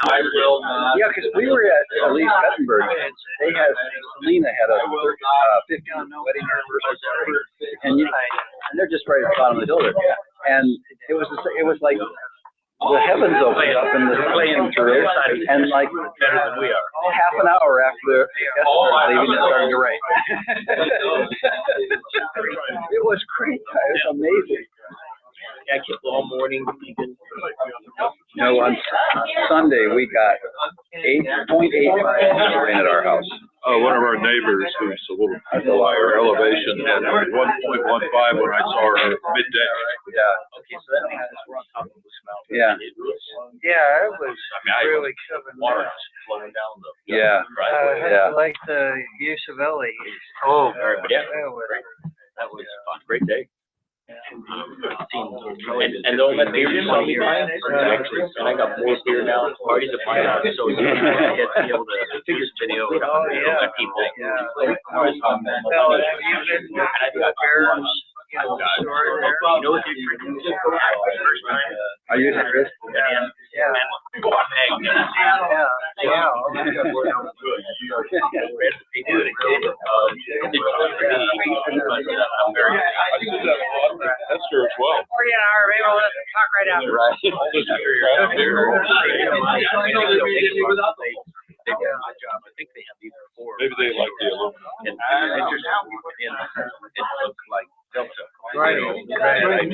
Yeah, because we were at Elise Bettenberg. They had Selena had a 50th wedding anniversary party, and they're just right at the bottom of the hill there. And it was like the heavens opened up and the sun came through, and like better than we are. Half an hour after the guests started leaving, it started to rain. It was great. It was amazing. Yeah, all morning. No, on Sunday we got 8.85 rain at our house. Oh, one of our neighbors who's a little higher elevation had 1.15 when I saw her midday. Yeah. Okay, so that means we're on top of this mountain. Yeah. Yeah, it was really coming water down. flowing down the Yeah. I like the use of LEDs. Oh, very Yeah, that was fun. Great day. Yeah. And don't let beer saw me buying. And I got more beer now. Parties are fine. So you get to be able to do this video with people. Yeah. Well, have you been to the Bears, store there? You know what you drink first time? Are you serious? Yeah. Yeah. I'm very That's true as well. Maybe we'll let them talk right after. Right. They did a good job. I think they have either four. Maybe they like the aluminum. And it looks like Delta. Right. And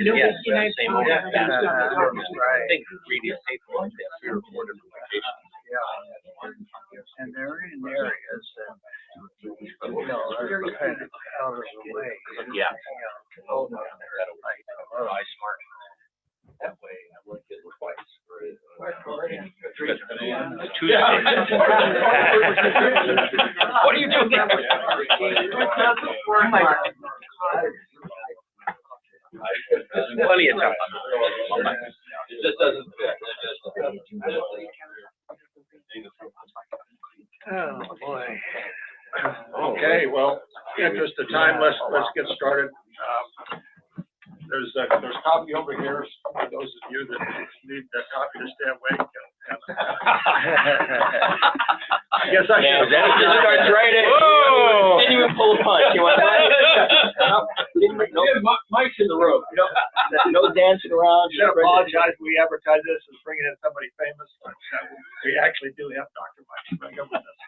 yes, same old. I think previous people they have 3 or 4 different locations. Yeah. And they're in areas that, are kind of out of the way. Yeah. Really smart. That way, I looked at it twice. Tuesday. What are you doing? Plenty of time. It just doesn't fit. Oh, boy. Okay, well, in the interest of time, let's get started. There's coffee over here for those of you that need that coffee to stay awake. I guess I should. That just starts right in. Whoa! Didn't even pull a punch. You want that? Mike's in the room. No dancing around. You should apologize. We advertise this as bringing in somebody famous, but we actually do have Dr. Mike Sfraga with us.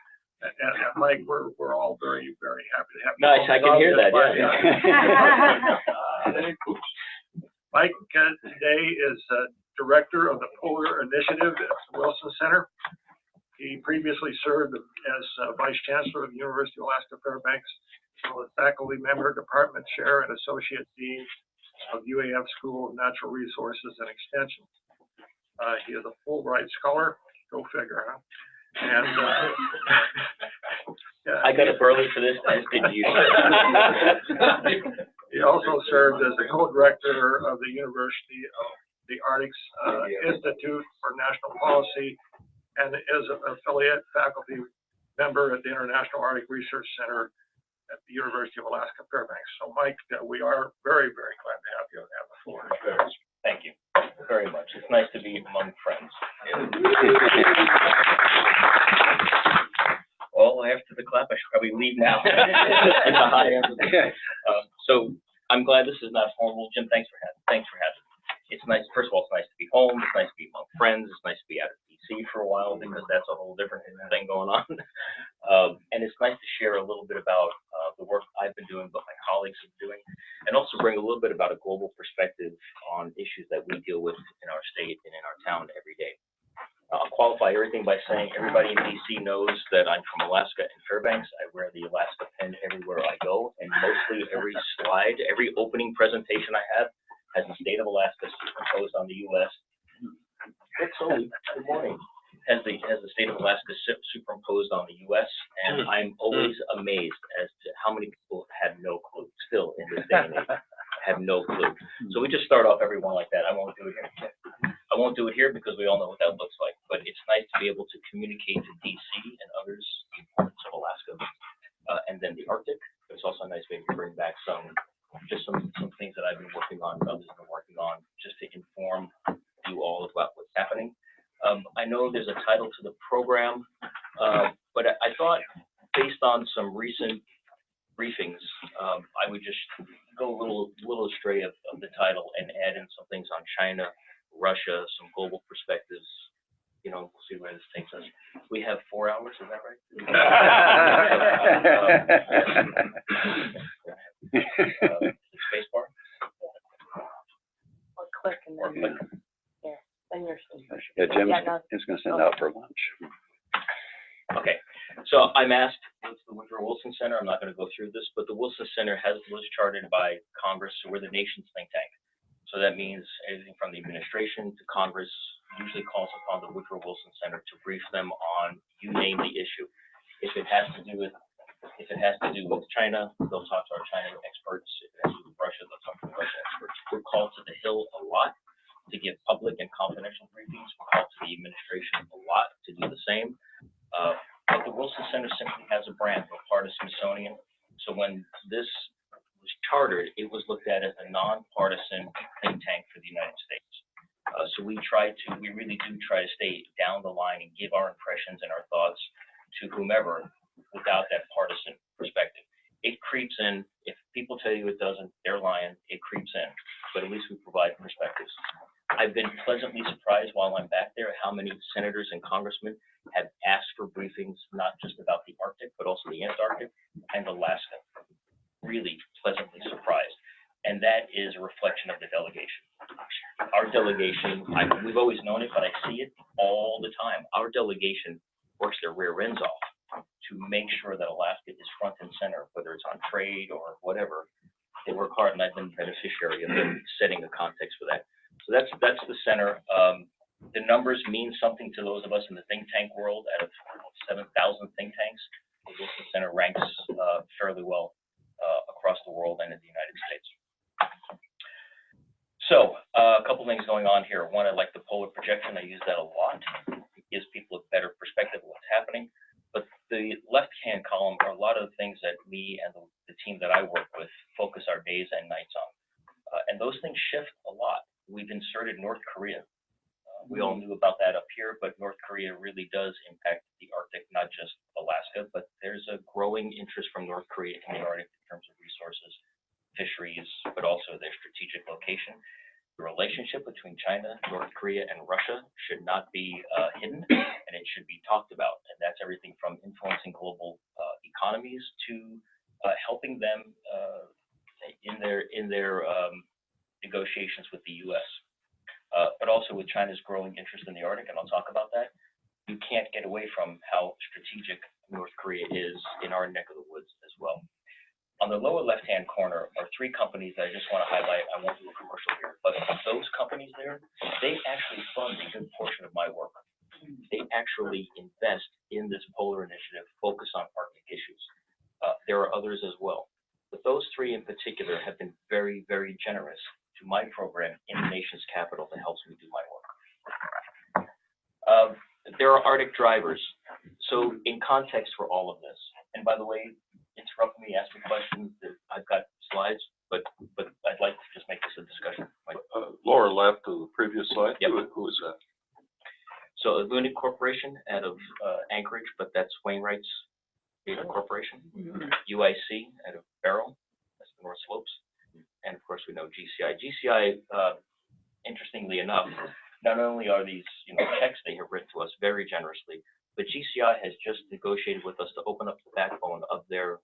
And Mike, we're all very, very happy to have you. Nice, I can hear that. Mike today is director of the Polar Initiative at the Wilson Center. He previously served as vice chancellor of the University of Alaska Fairbanks, as faculty member, department chair, and associate dean of UAF School of Natural Resources and Extension. He is a Fulbright scholar. Go figure, huh? And I got up early for this, as did you. He also served as the co-director of the University of the Arctic's Institute for National Policy and is an affiliate faculty member at the International Arctic Research Center at the University of Alaska Fairbanks. So, Mike, we are very, very glad to have you on the floor. Thank you very much. It's nice to be among friends. Well, after the clap, I should probably leave now. So I'm glad this is not formal. Jim, thanks for having me. It's nice. First of all, it's nice to be home. It's nice to be among friends. It's nice to be out of DC for a while because that's a whole different thing going on. And it's nice to share a little bit about the work I've been doing, what my colleagues are doing, and also bring a little bit about a global perspective on issues that we deal with in our state and in our town every day. I'll qualify everything by saying everybody in DC knows that I'm from Alaska and Fairbanks. I wear the Alaska pin everywhere I go, and mostly every slide, every opening presentation I have has the state of Alaska superimposed on the U.S. Good morning. Has the state of Alaska superimposed on the U.S. and I'm always amazed as to how many people have no clue. Still in this day and age, have no clue. So we just start off everyone like that. I won't do it here. I won't do it here because we all know what that looks like. But it's nice to be able to communicate to DC and others the importance of Alaska and then the Arctic. But it's also nice maybe to bring back some things that I've been working on, others have been working on, just to inform you all about what's happening. I know there's a title to the program, but I thought, based on some recent briefings, I would just go a little astray of the title and add in some things on China, Russia, some global perspectives. You know, we'll see where this takes us. We have 4 hours, is that right? Space bar? Or click and Or then, click? then you're. Yeah, Jim's Yeah, no. is going to send out for lunch. Okay, so I'm asked, what's the Woodrow Wilson Center? I'm not going to go through this, but the Wilson Center was chartered by Congress, so we're the nation's think tank. So that means everything from the administration to Congress usually calls upon the Woodrow Wilson Center to brief them on, you name the issue. If it has to do with China, they'll talk to our China experts. If it has to do with Russia, they'll talk to the Russia experts. We're called to the Hill a lot to give public and confidential briefings. We're called to the administration a lot to do the same. But the Wilson Center simply has a brand. We're part of Smithsonian. So when this was chartered, it was looked at as a nonpartisan think tank for the United States. So we really do try to stay down the line and give our impressions and our thoughts to whomever without that partisan perspective. It creeps in. If people tell you it doesn't, they're lying. It creeps in. But at least we provide perspectives. I've been pleasantly surprised while I'm back there how many senators and congressmen have asked for briefings, not just about the Arctic, but also the Antarctic and Alaska. Really pleasantly surprised. And that is a reflection of the delegation. Our delegation, we've always known it, but I see it all the time. Our delegation works their rear ends off to make sure that Alaska is front and center, whether it's on trade or whatever. They work hard, and I've been the beneficiary of them setting the context for that. So that's the center. The numbers mean something to those of us in the think tank world. Out of 7,000 think tanks, the Wilson Center ranks fairly well across the world and in the United States. So a couple things going on here. One, I like the polar projection. I use that a lot. It gives people a better perspective of what's happening. But the left-hand column are a lot of the things that me and the team that I work with focus our days and nights on. And those things shift a lot. We've inserted North Korea. We all knew about that up here, but North Korea really does impact the Arctic, not just Alaska, but there's a growing interest from North Korea in the Arctic in terms of resources, fisheries, but also their strategic location. The relationship between China, North Korea, and Russia should not be hidden, and it should be talked about. And that's everything from influencing global economies to helping them in their negotiations with the U.S. But also with China's growing interest in the Arctic, and I'll talk about that. You can't get away from how strategic North Korea is in our neck of the woods as well. On the lower left-hand corner are 3 companies that I just want to highlight. I won't do a commercial here, but those companies there, they actually fund a good portion of my work. They actually invest in this polar initiative, focus on Arctic issues. There are others as well, but those 3 in particular have been very, very generous to my program in the nation's capital that helps me do my work. There are Arctic drivers. So in context for all of this, and by the way, interrupt me, ask me questions. I've got slides, but I'd like to just make this a discussion. Lower left of the previous slide. Yep. Who is that? So Luna Corporation out of Anchorage, but that's Wainwright's data corporation. UIC out of Barrow, that's the North Slopes. And of course we know GCI. GCI, interestingly enough, not only are these checks they have written to us very generously, but GCI has just negotiated with us to open up the backbone of their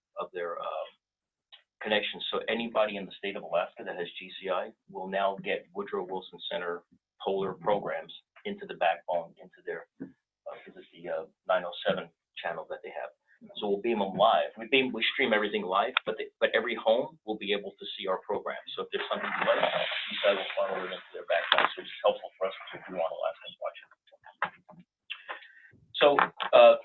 connections. So anybody in the state of Alaska that has GCI will now get Woodrow Wilson Center polar programs into the backbone, into their the 907 channel that they have. So we'll beam them live. We stream everything live, but every home will be able to see our program. So if there's something you like, GCI will funnel it into their backbone. So it's helpful for us if we want Alaskans watching. So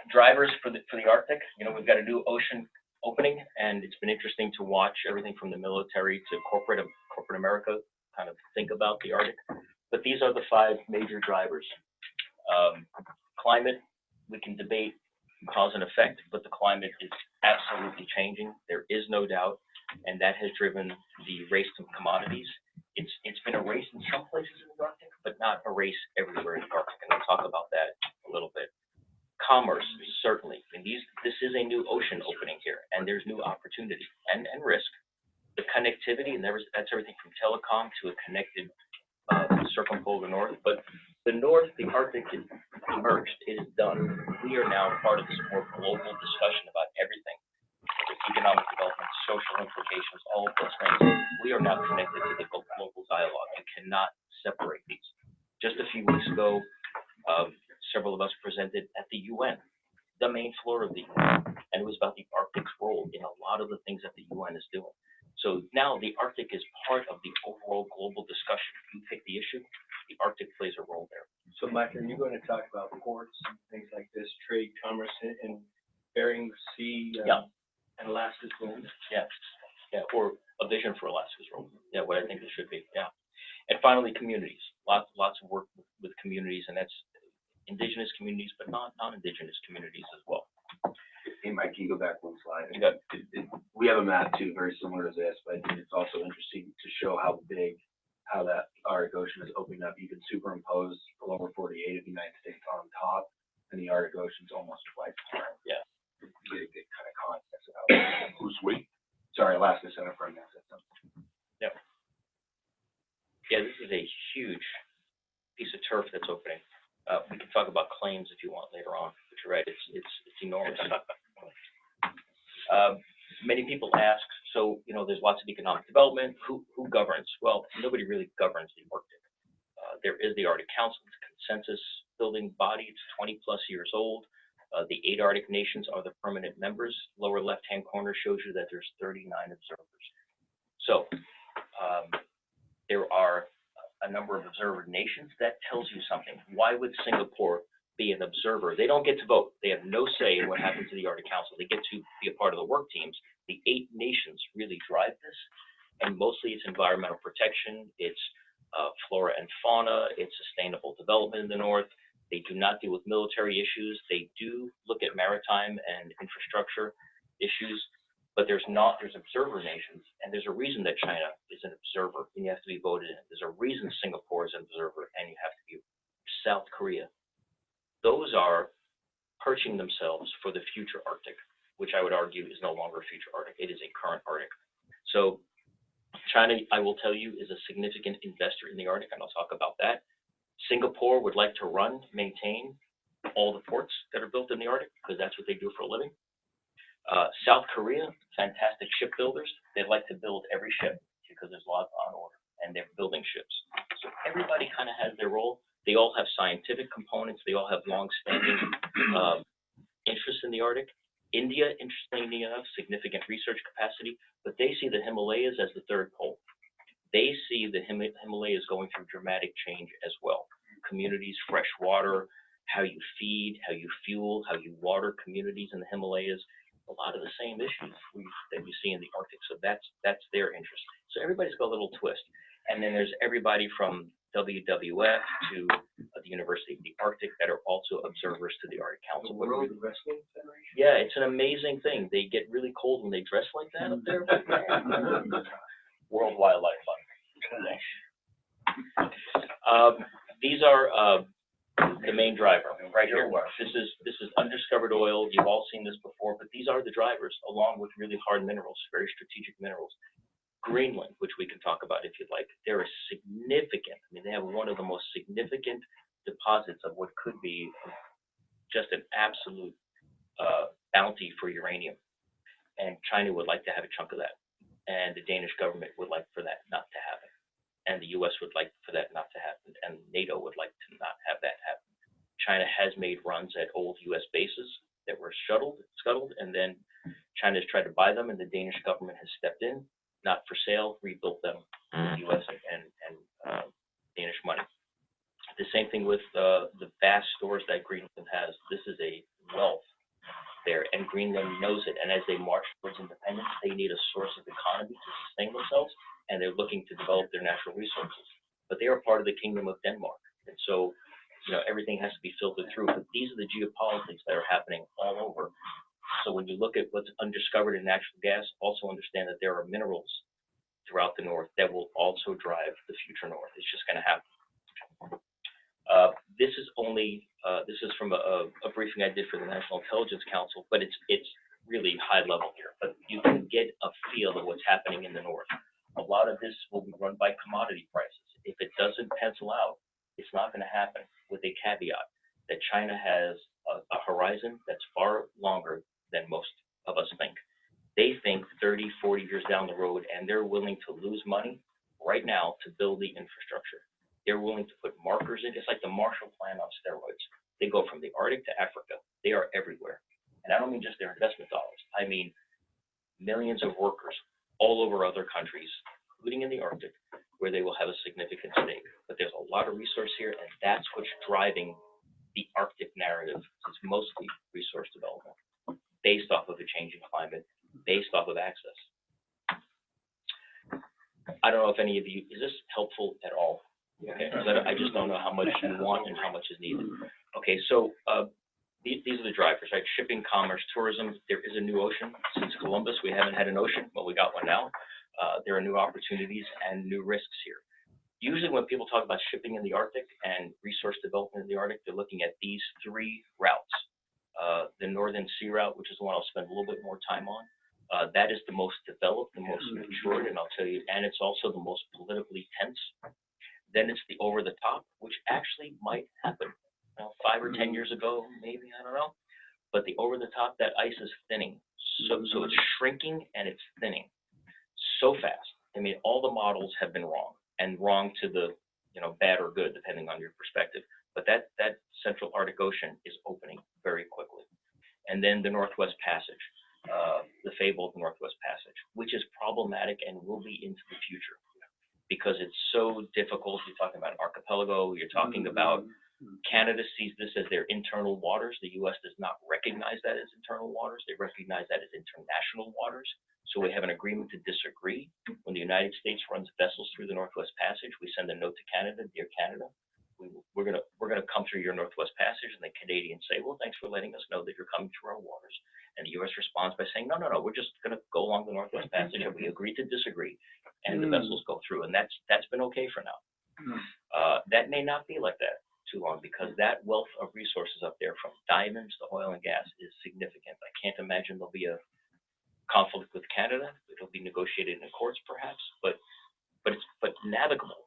drivers for the Arctic, we've got a new ocean opening, and it's been interesting to watch everything from the military to corporate America kind of think about the Arctic. But these are the 5 major drivers. Climate, we can debate cause and effect, but the climate is absolutely changing. There is no doubt, and that has driven the race to commodities. It's been a race in some places in the Arctic, but not a race everywhere in the Arctic, and I'll talk about Commerce, certainly. I mean, this is a new ocean opening here, and there's new opportunity and risk. The connectivity, and that's everything from telecom to a connected circumpolar north. But the north, the Arctic is emerged. It is done. We are now part of this more global discussion about everything. Economic development, social implications, all of those things. We are now connected to the global dialogue. You cannot separate these. Just a few weeks ago, several of us presented at the UN, the main floor of the UN, and it was about the Arctic's role in a lot of the things that the UN is doing. So now the Arctic is part of the overall global discussion. You pick the issue, the Arctic plays a role there. So, Mike, are you going to talk about ports and things like this, trade, commerce, and Bering Sea and Alaska's role? Yeah, or a vision for Alaska's role. Yeah, what I think it should be. Yeah, and finally, communities. Lots of work with communities, and that's indigenous communities, but non-indigenous communities as well. Hey, Mike, can you go back one slide? You got We have a map too, very similar to this, but I think it's also interesting to show how that Arctic Ocean is opening up. You can superimpose the lower 48 of the United States on top, and the Arctic Ocean's almost twice the size. Yeah. You get a good kind of context of how. Who's we? Sorry, Alaska Center for Ag System. Yeah, this is a huge piece of turf that's opening. We can talk about claims if you want later on, but you're right, it's enormous. Many people ask, so, there's lots of economic development, who governs? Well, nobody really governs the Arctic. There is the Arctic Council, it's a consensus building body, it's 20 plus years old. The 8 Arctic nations are the permanent members. Lower left-hand corner shows you that there's 39 observers. So there are a number of observer nations. That tells you something. Why would Singapore be an observer? They don't get to vote. They have no say in what happens to the Arctic Council. They get to be a part of the work teams. The 8 nations really drive this, and mostly it's environmental protection, it's flora and fauna, it's sustainable development in the north. They do not deal with military issues. They do look at maritime and infrastructure issues, but there's observer nations, and there's a reason that China is an observer, and you have to be voted in. There's a reason Singapore is an observer, and you have to be. South Korea. Those are perching themselves for the future Arctic, which I would argue is no longer a future Arctic. It is a current Arctic. So China, I will tell you, is a significant investor in the Arctic, and I'll talk about that. Singapore would like to maintain all the ports that are built in the Arctic, because that's what they do for a living. South Korea, fantastic shipbuilders. They'd like to build every ship because there's lots on order, and they're building ships. So everybody kind of has their role. They all have scientific components. They all have long-standing interest in the Arctic. India, interestingly enough, significant research capacity, but they see the Himalayas as the third pole. They see the Himalayas going through dramatic change as well. Communities, fresh water, how you feed, how you fuel, how you water communities in the Himalayas, a lot of the same issues that you see in the Arctic. So that's their interest. So everybody's got a little twist. And then there's everybody from WWF to the University of the Arctic that are also observers to the Arctic Council. The World Wrestling Federation? Yeah, it's an amazing thing. They get really cold when they dress like that up there. World Wildlife Fund. These are the main driver right here. This is undiscovered oil. You've all seen this before, but these are the drivers, along with really hard minerals, very strategic minerals. Greenland, which we can talk about if you'd like, they're a significant. I mean, they have one of the most significant deposits of what could be just an absolute bounty for uranium, and China would like to have a chunk of that, and the Danish government would like for that not to happen, and the U.S. would like for that not to happen, and NATO would like to not have that happen. China has made runs at old U.S. bases that were scuttled, and then China has tried to buy them, and the Danish government has stepped in, not for sale, rebuilt them with U.S. and Danish money. The same thing with the vast stores that Greenland has. This is a wealth there, and Greenland knows it. And as they march towards independence, they need a source of economy to sustain themselves, and they're looking to develop their natural resources. But they are part of the Kingdom of Denmark, and so everything has to be filtered through. But these are the geopolitics that are happening all over. So when you look at what's undiscovered in natural gas, also understand that there are minerals throughout the north that will also drive the future north. It's just going to happen. This is only, this is from a briefing I did for the National Intelligence Council, but it's really high level here. But you can get a feel of what's happening in the north. A lot of this will be run by commodity prices. If it doesn't pencil out, it's not going to happen, with a caveat that China has a horizon that's far longer than most of us think. They think 30, 40 years down the road, and they're willing to lose money right now to build the infrastructure. They're willing to put markers in. It's like the Marshall Plan on steroids. They go from the Arctic to Africa. They are everywhere. And I don't mean just their investment dollars. I mean millions of workers all over other countries, including in the Arctic, where they will have a significant stake. But there's a lot of resource here, and that's what's driving the Arctic narrative. It's mostly resource development, based off of a changing climate, based off of access. I don't know if any of you, is this helpful at all? Okay, I just don't know how much you want and how much is needed. Okay, so these are the drivers, right? Shipping, commerce, tourism. There is a new ocean. Since Columbus, we haven't had an ocean. Well, we got one now. There are new opportunities and new risks here. Usually when people talk about shipping in the Arctic and resource development in the Arctic, they're looking at these three routes. The Northern Sea Route, which is the one I'll spend a little bit more time on. That is the most developed, the most matured, and I'll tell you, and it's also the most politically tense. Then it's the over the top, which actually might happen. 5 or 10 years ago, maybe, I don't know. But the over the top, that ice is thinning. So it's shrinking and it's thinning so fast. I mean, all the models have been wrong, and wrong to the, bad or good, depending on your perspective. But that Central Arctic Ocean is opening very quickly. And then the Northwest Passage, the fabled Northwest Passage, which is problematic and will be into the future because it's so difficult. You're talking about an archipelago. You're talking about Canada sees this as their internal waters. The U.S. does not recognize that as internal waters. They recognize that as international waters. So we have an agreement to disagree. When the United States runs vessels through the Northwest Passage, we send a note to Canada, dear Canada, we're gonna come through your Northwest Passage, and the Canadians say, well, thanks for letting us know that you're coming through our waters. And the U.S. responds by saying, no, we're just gonna go along the Northwest Passage, and we agree to disagree, and the vessels go through, and that's been okay for now. That may not be like that too long, because that wealth of resources up there, from diamonds to oil and gas, is significant. I can't imagine there'll be a conflict with Canada. It'll be negotiated in the courts, perhaps, but navigable.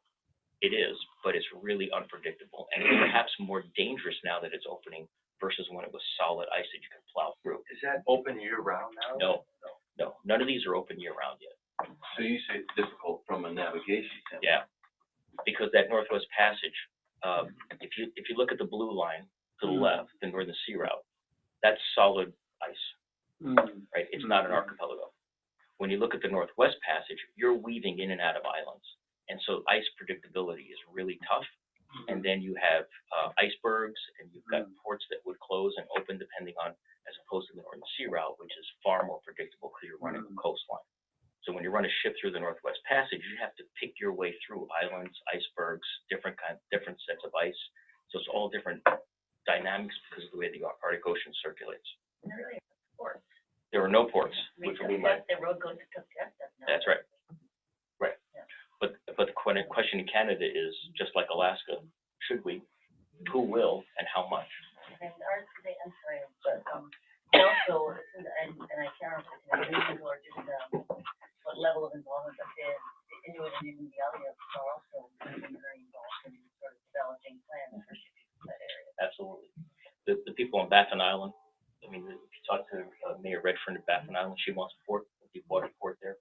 It is, but it's really unpredictable, and perhaps more dangerous now that it's opening versus when it was solid ice that you can plow through. Is that open year-round now? No. None of these are open year-round yet. So you say it's difficult from a navigation standpoint? Yeah, because that Northwest Passage, if you look at the blue line to the left, the Northern Sea Route, that's solid ice, right? It's not an archipelago. When you look at the Northwest Passage, you're weaving in and out of islands. And so ice predictability is really tough. And then you have icebergs, and you've got ports that would close and open depending on, as opposed to the Northern Sea Route, which is far more predictable because you're running a coastline. So when you run a ship through the Northwest Passage, you have to pick your way through islands, icebergs, different sets of ice. So it's all different dynamics because of the way the Arctic Ocean circulates. There are no ports, which will be my. The road goes to Tuscaloosa. That's right. Right. Yeah. But the question in Canada is, just like Alaska, should we? Who will, and how much? And ours, I'm sorry, but also, and I can't remember or just what level of involvement, but the Inuit and Inuit are also very involved in sort of developing plans for shipping to that area. Absolutely. The people on Baffin Island, I mean, if you talk to Mayor Redfern at Baffin Island, she wants a port, a deep water port there.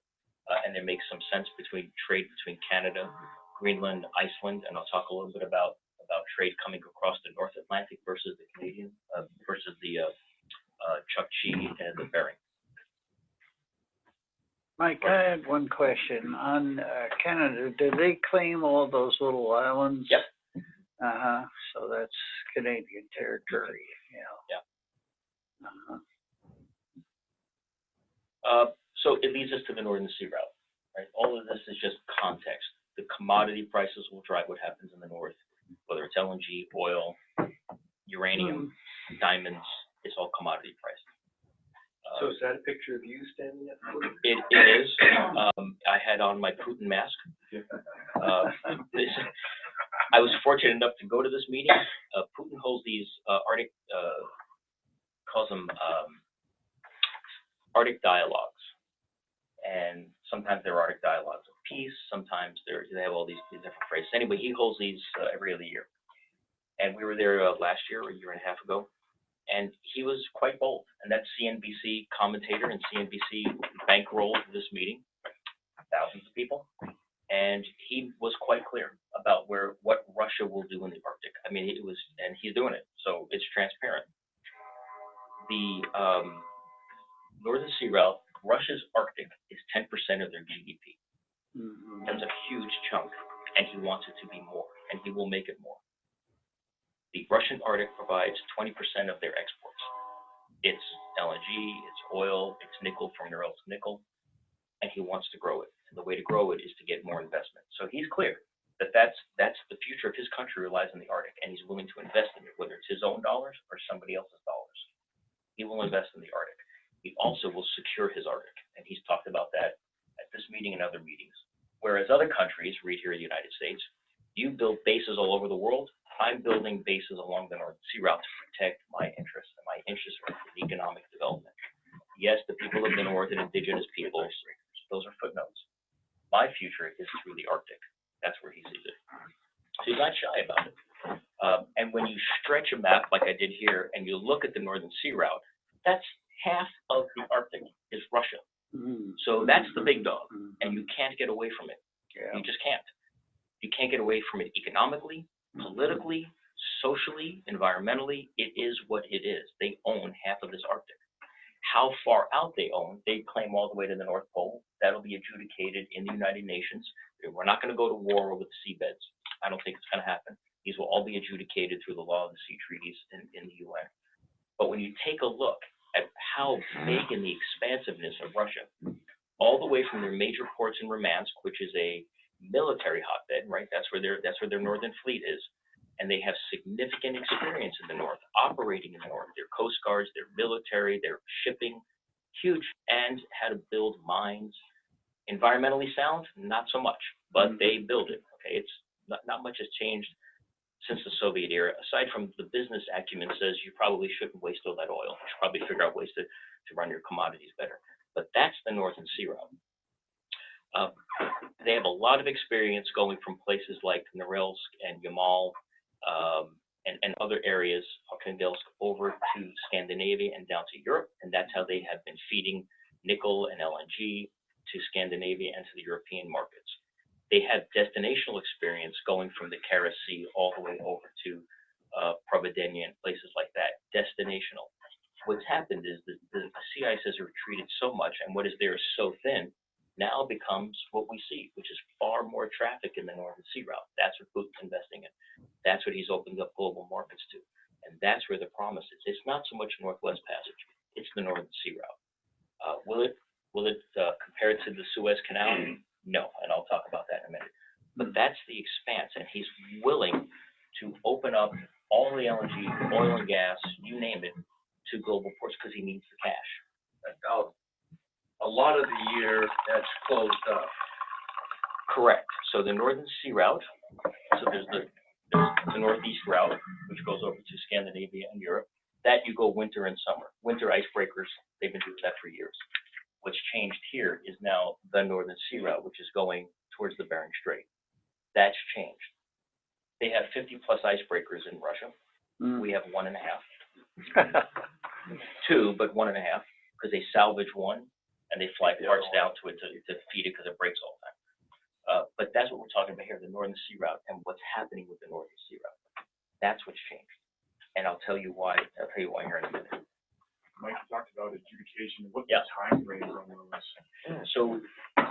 And it makes some sense between trade between Canada, Greenland, Iceland, and I'll talk a little bit about trade coming across the North Atlantic versus the Canadian, versus the Chukchi and the Bering. Mike, I had one question. On Canada, do they claim all those little islands? Yep. So that's Canadian territory, Yeah. Uh-huh. So it leads us to the Northern Sea Route, right? All of this is just context. The commodity prices will drive what happens in the north, whether it's LNG, oil, uranium, diamonds. It's all commodity priced. So is that a picture of you standing at the border? It is. I had on my Putin mask. I was fortunate enough to go to this meeting. Putin holds these Arctic, calls them Arctic dialogues. And sometimes they're Arctic dialogues of peace, sometimes they have all these different phrases. Anyway, he holds these every other year. And we were there last year, or a year and a half ago, and he was quite bold. And that CNBC commentator and CNBC bankrolled this meeting, thousands of people. And he was quite clear about what Russia will do in the Arctic. I mean, it was, and he's doing it, so it's transparent. The Northern Sea Route, Russia's Arctic is 10% of their GDP. That's a huge chunk, and he wants it to be more, and he will make it more. The Russian Arctic provides 20% of their exports. It's LNG, it's oil, it's nickel from Norilsk nickel, and he wants to grow it. And the way to grow it is to get more investment. So he's clear that that's the future of his country relies on the Arctic, and he's willing to invest in it, whether it's his own dollars or somebody else's dollars. He will invest in the Arctic. He also will secure his Arctic, and he's talked about that at this meeting and other meetings. Whereas other countries, read here in the United States, you build bases all over the world. I'm building bases along the Northern Sea Route to protect my interests, and my interests are in economic development. Yes, the people of the North and indigenous peoples, those are footnotes. My future is through the Arctic. That's where he sees it. So he's not shy about it. And when you stretch a map like I did here, and you look at the Northern Sea Route, that's half of the Arctic is Russia. So that's the big dog, and you can't get away from it. You just can't. You can't get away from it economically, politically, socially, environmentally. It is what it is. They own half of this Arctic. How far out they own, they claim all the way to the North Pole. That'll be adjudicated in the United Nations. We're not going to go to war over the seabeds. I don't think it's going to happen. These will all be adjudicated through the law of the sea treaties in the UN. But when you take a look at how big and the expansiveness of Russia, all the way from their major ports in Murmansk, which is a military hotbed, right? That's where their northern fleet is. And they have significant experience in the north, operating in the north. Their coast guards, their military, their shipping, huge, and how to build mines. Environmentally sound, not so much, but they build it. Okay, it's not much has changed since the Soviet era, aside from the business acumen says you probably shouldn't waste all that oil. You should probably figure out ways to run your commodities better. But that's the Northern Sea Route. They have a lot of experience going from places like Norilsk and Yamal and other areas, Arkhangelsk, over to Scandinavia and down to Europe, and that's how they have been feeding nickel and LNG to Scandinavia and to the European markets. They have destinational experience going from the Kara Sea all the way over to Providenia and places like that. Destinational. What's happened is the sea ice has retreated so much, and what is there is so thin, now becomes what we see, which is far more traffic in the Northern Sea Route. That's what Putin's investing in. That's what he's opened up global markets to. And that's where the promise is. It's not so much Northwest Passage. It's the Northern Sea Route. Will it compare it to the Suez Canal? No, and I'll talk about that in a minute. But that's the expanse, and he's willing to open up all the LNG, oil and gas, you name it, to global ports because he needs the cash. A lot of the year that's closed up. Correct. So the Northern Sea Route, so there's the Northeast Route, which goes over to Scandinavia and Europe. That you go winter and summer. Winter icebreakers, they've been doing that for years. What's changed here is now the Northern Sea Route, which is going towards the Bering Strait. That's changed. They have 50 plus icebreakers in Russia. We have 1.5. 2, but 1.5, because they salvage one and they fly parts down to it to feed it because it breaks all the time. But that's what we're talking about here, the Northern Sea Route and what's happening with the Northern Sea Route. That's what's changed. And I'll tell you why here in a minute. Mike talked about adjudication. What's the time frame on those? So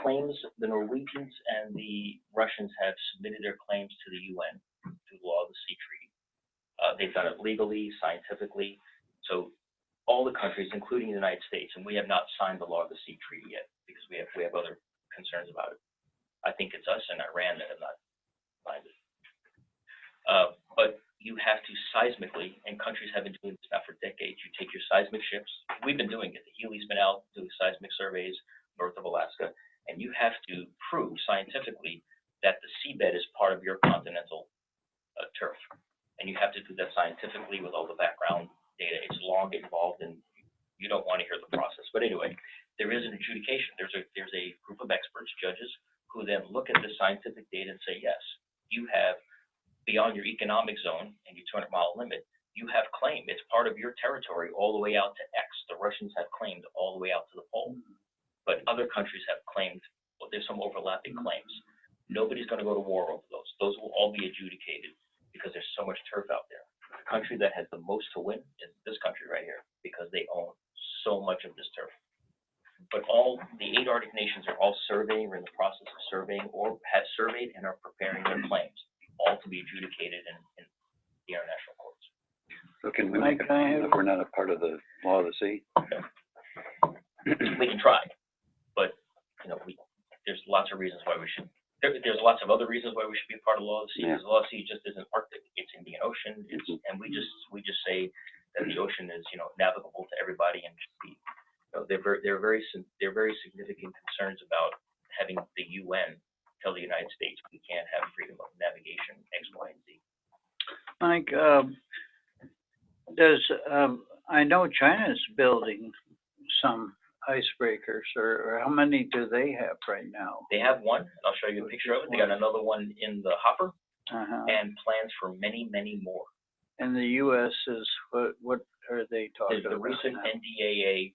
claims, the Norwegians and the Russians have submitted their claims to the UN through the law of the sea treaty. They've done it legally, scientifically. So all the countries, including the United States, and we have not signed the law of the sea treaty yet because we have other concerns about it. I think it's us and Iran that have not signed it. But you have to seismically, and countries have been doing this now for decades. You take your seismic ships. We've been doing it. The Healy's been out doing seismic surveys north of Alaska, and you have to prove scientifically that the seabed is part of your continental all get involved and you don't want to hear the process. But anyway, there is an adjudication. There's a group of experts, judges, who then look at the scientific data and say, yes, you have, beyond your economic zone and your 200-mile limit, you have claim. It's part of your territory all the way out to X. The Russians have claimed all the way out to the pole. But other countries have claimed, well, there's some overlapping claims. Nobody's going to go to war over those. Those will all be adjudicated because there's so much turf out there. The country that has the most to win is this country right here because they own so much of this turf. But all the 8 Arctic nations are all surveying or in the process of surveying or have surveyed and are preparing their claims, all to be adjudicated in the international courts. So can we make a claim if we're not a part of the law of the sea? We can try, but there's lots of reasons why we should. There's lots of other reasons why we should be a part of the law of the sea. Because the law of the sea just isn't Arctic; it's Indian Ocean. And we just say that the ocean is navigable to everybody and should be. They're very significant concerns about having the UN tell the United States we can't have freedom of navigation X, Y, and Z. Mike, I know China's building some icebreakers, or how many do they have right now? They have one, and I'll show you a picture of it. They got another one in the hopper, and plans for many, many more. And the U.S. is, what are they talking about? The recent now? NDAA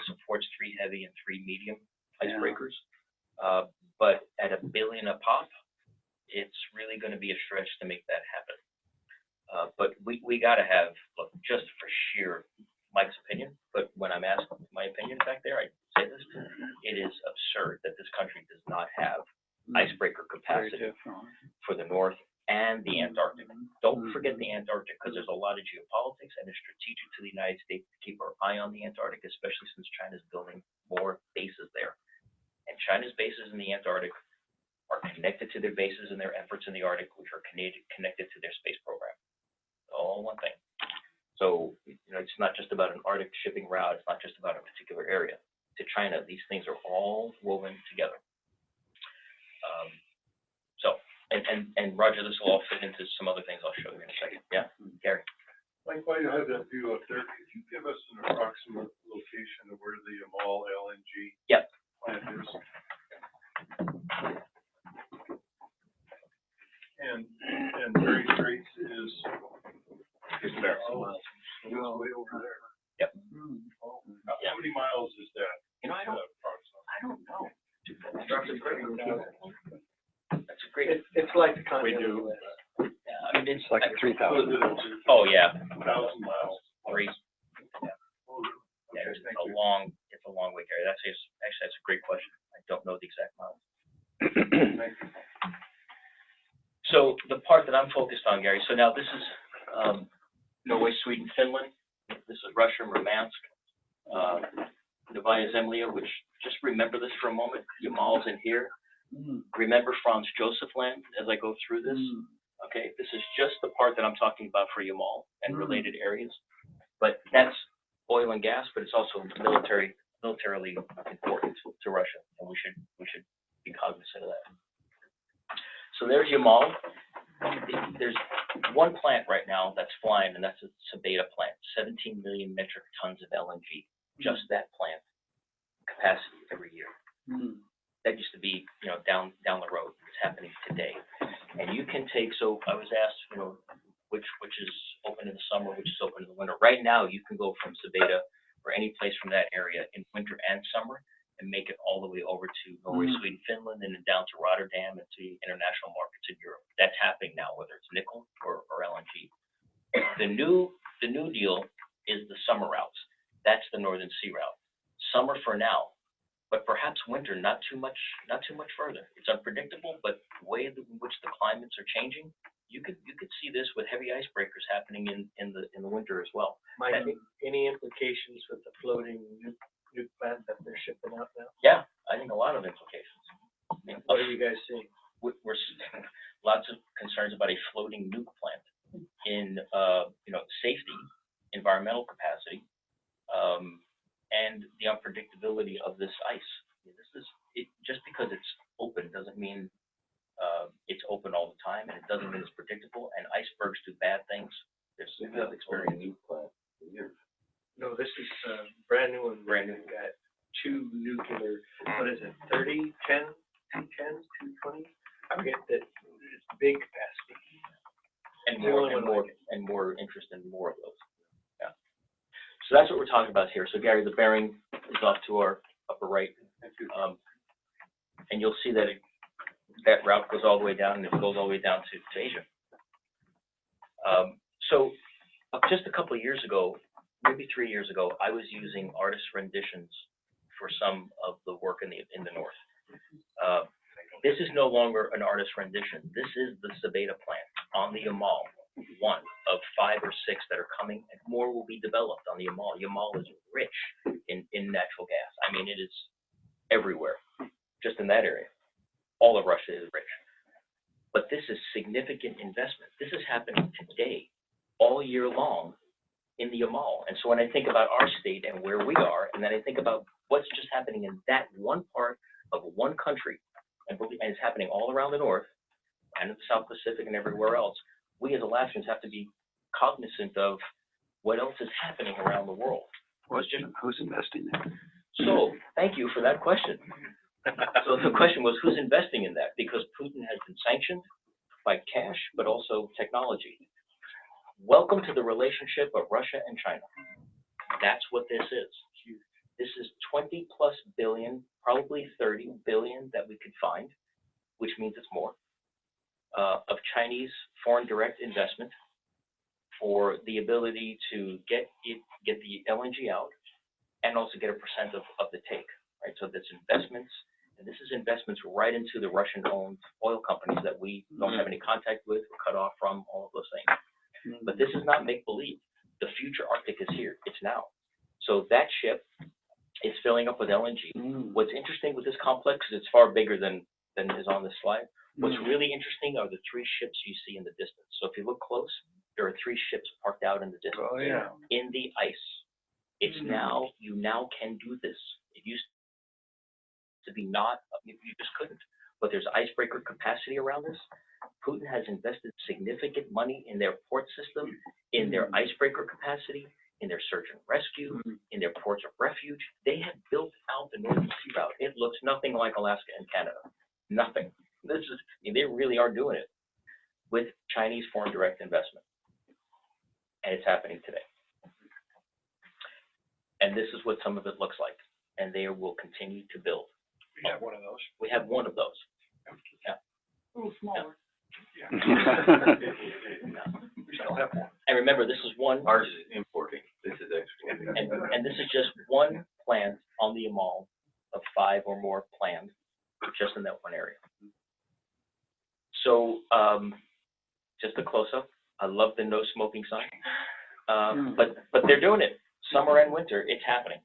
supports 3 heavy and 3 medium icebreakers, but at $1 billion a pop, it's really going to be a stretch to make that happen. But we got to have, look, just for sheer Mike's opinion, but when I'm asked my opinion back there, I say this, it is absurd that this country does not have icebreaker capacity for the North and the Antarctic. Don't forget the Antarctic, because there's a lot of geopolitics and it's strategic to the United States to keep our eye on the Antarctic, especially since China's building more bases there. And China's bases in the Antarctic are connected to their bases and their efforts in the Arctic, which are connected to their space program. All one thing. So, it's not just about an Arctic shipping route. It's not just about a particular area. To China, these things are all woven together. And Roger, this will all fit into some other things I'll show you in a second. Yeah, Gary. Like, while you have that view up there, could you give us an approximate location of where the Yamal LNG plant is? And Bering Straits is there. It's way over there. Yep. How many miles is that? I don't know. That's a great. It's like the We continental do. US. It's like 3,000. Oh yeah. 1,000 miles. 3. Yeah, it's a long way, Gary. That's a great question. I don't know the exact miles. So the part that I'm focused on, Gary. So now this is Norway, Sweden, Finland. This is Russia, Murmansk, Novaya Zemlya, which, just remember this for a moment. Yamal's in here. Remember Franz Josef Land as I go through this. Okay, this is just the part that I'm talking about for Yamal and related areas. But that's oil and gas, but it's also militarily important to Russia, and we should be cognizant of that. So there's Yamal. There's one plant right now that's flying, and that's a Sfraga plant, 17 million metric tons of LNG. Just that plant capacity every year. That used to be, down the road. It's happening today. And you can take, so I was asked, which is open in the summer, which is open in the winter. Right now, you can go from Sfraga or any place from that area in winter and summer and make it all the way over to Norway, Sweden, Finland, and then down to Rotterdam and to international markets in Europe. That's happening now, whether it's nickel or LNG. The new deal is the summer routes. That's the Northern Sea route. Summer for now, but perhaps winter not too much further. It's unpredictable, but the way in which the climates are changing, you could see this with heavy icebreakers happening in the winter as well. Mike, any implications with the floating nuke plant that they're shipping out now? Yeah, I think a lot of implications. What are you guys seeing? We're seeing lots of concerns about a floating nuke plant in safety, environmental capacity, and the unpredictability of this ice. Just because it's open doesn't mean it's open all the time, and it doesn't mean it's predictable. And icebergs do bad things. There's experience. New plant. You're So this is, brand new and brand new. We got 2 nuclear, what is it, 30, 10, 210s, 220? I forget that, it's big capacity. And more interest in more of those. Yeah. So that's what we're talking about here. So Gary, the bearing is off to our upper right. And you'll see that that route goes all the way down, and it goes all the way down to Asia. So just a couple of years ago, maybe 3 years ago, I was using artist renditions for some of the work in the north. This is no longer an artist rendition. This is the Sabeta plant on the Yamal, one of 5 or 6 that are coming, and more will be developed on the Yamal. Yamal is rich in natural gas. I mean, it is everywhere, just in that area. All of Russia is rich. But this is significant investment. This is happening today, all year long, in the Yamal. And so when I think about our state and where we are, and then I think about what's just happening in that one part of one country, and it's happening all around the north and in the South Pacific and everywhere else, we as Alaskans have to be cognizant of what else is happening around the world. Who's investing there? So thank you for that question. So the question was, who's investing in that? Because Putin has been sanctioned by cash, but also technology. Welcome to the relationship of Russia and China. That's what this is. This is 20+ billion, probably 30 billion that we could find, which means it's more, of Chinese foreign direct investment for the ability to get the LNG out and also get a % of the take, right? So that's investments, and this is investments right into the Russian-owned oil companies that we don't have any contact with, we're cut off from, all of those things. But this is not make-believe. The future Arctic is here. It's now. So that ship is filling up with LNG. What's interesting with this complex is it's far bigger than is on this slide. What's really interesting are the 3 ships you see in the distance. So if you look close, there are 3 ships parked out in the distance. Oh, yeah. In the ice. It's now, you now can do this. It used to be not, you just couldn't. But there's icebreaker capacity around this. Putin has invested significant money in their port system, in their icebreaker capacity, in their search and rescue, in their ports of refuge. They have built out the Northern Sea Route. It looks nothing like Alaska and Canada. Nothing. This is, they really are doing it with Chinese foreign direct investment. And it's happening today. And this is what some of it looks like. And they will continue to build. We have one of those. We have one of those. Yeah. A little smaller. We still have one. And remember, this is one. Ours is importing. This is exporting. And this is just one plant on the Yamal of 5 or more planned, just in that one area. So, just a close-up. I love the no smoking sign. But they're doing it. Summer and winter, it's happening.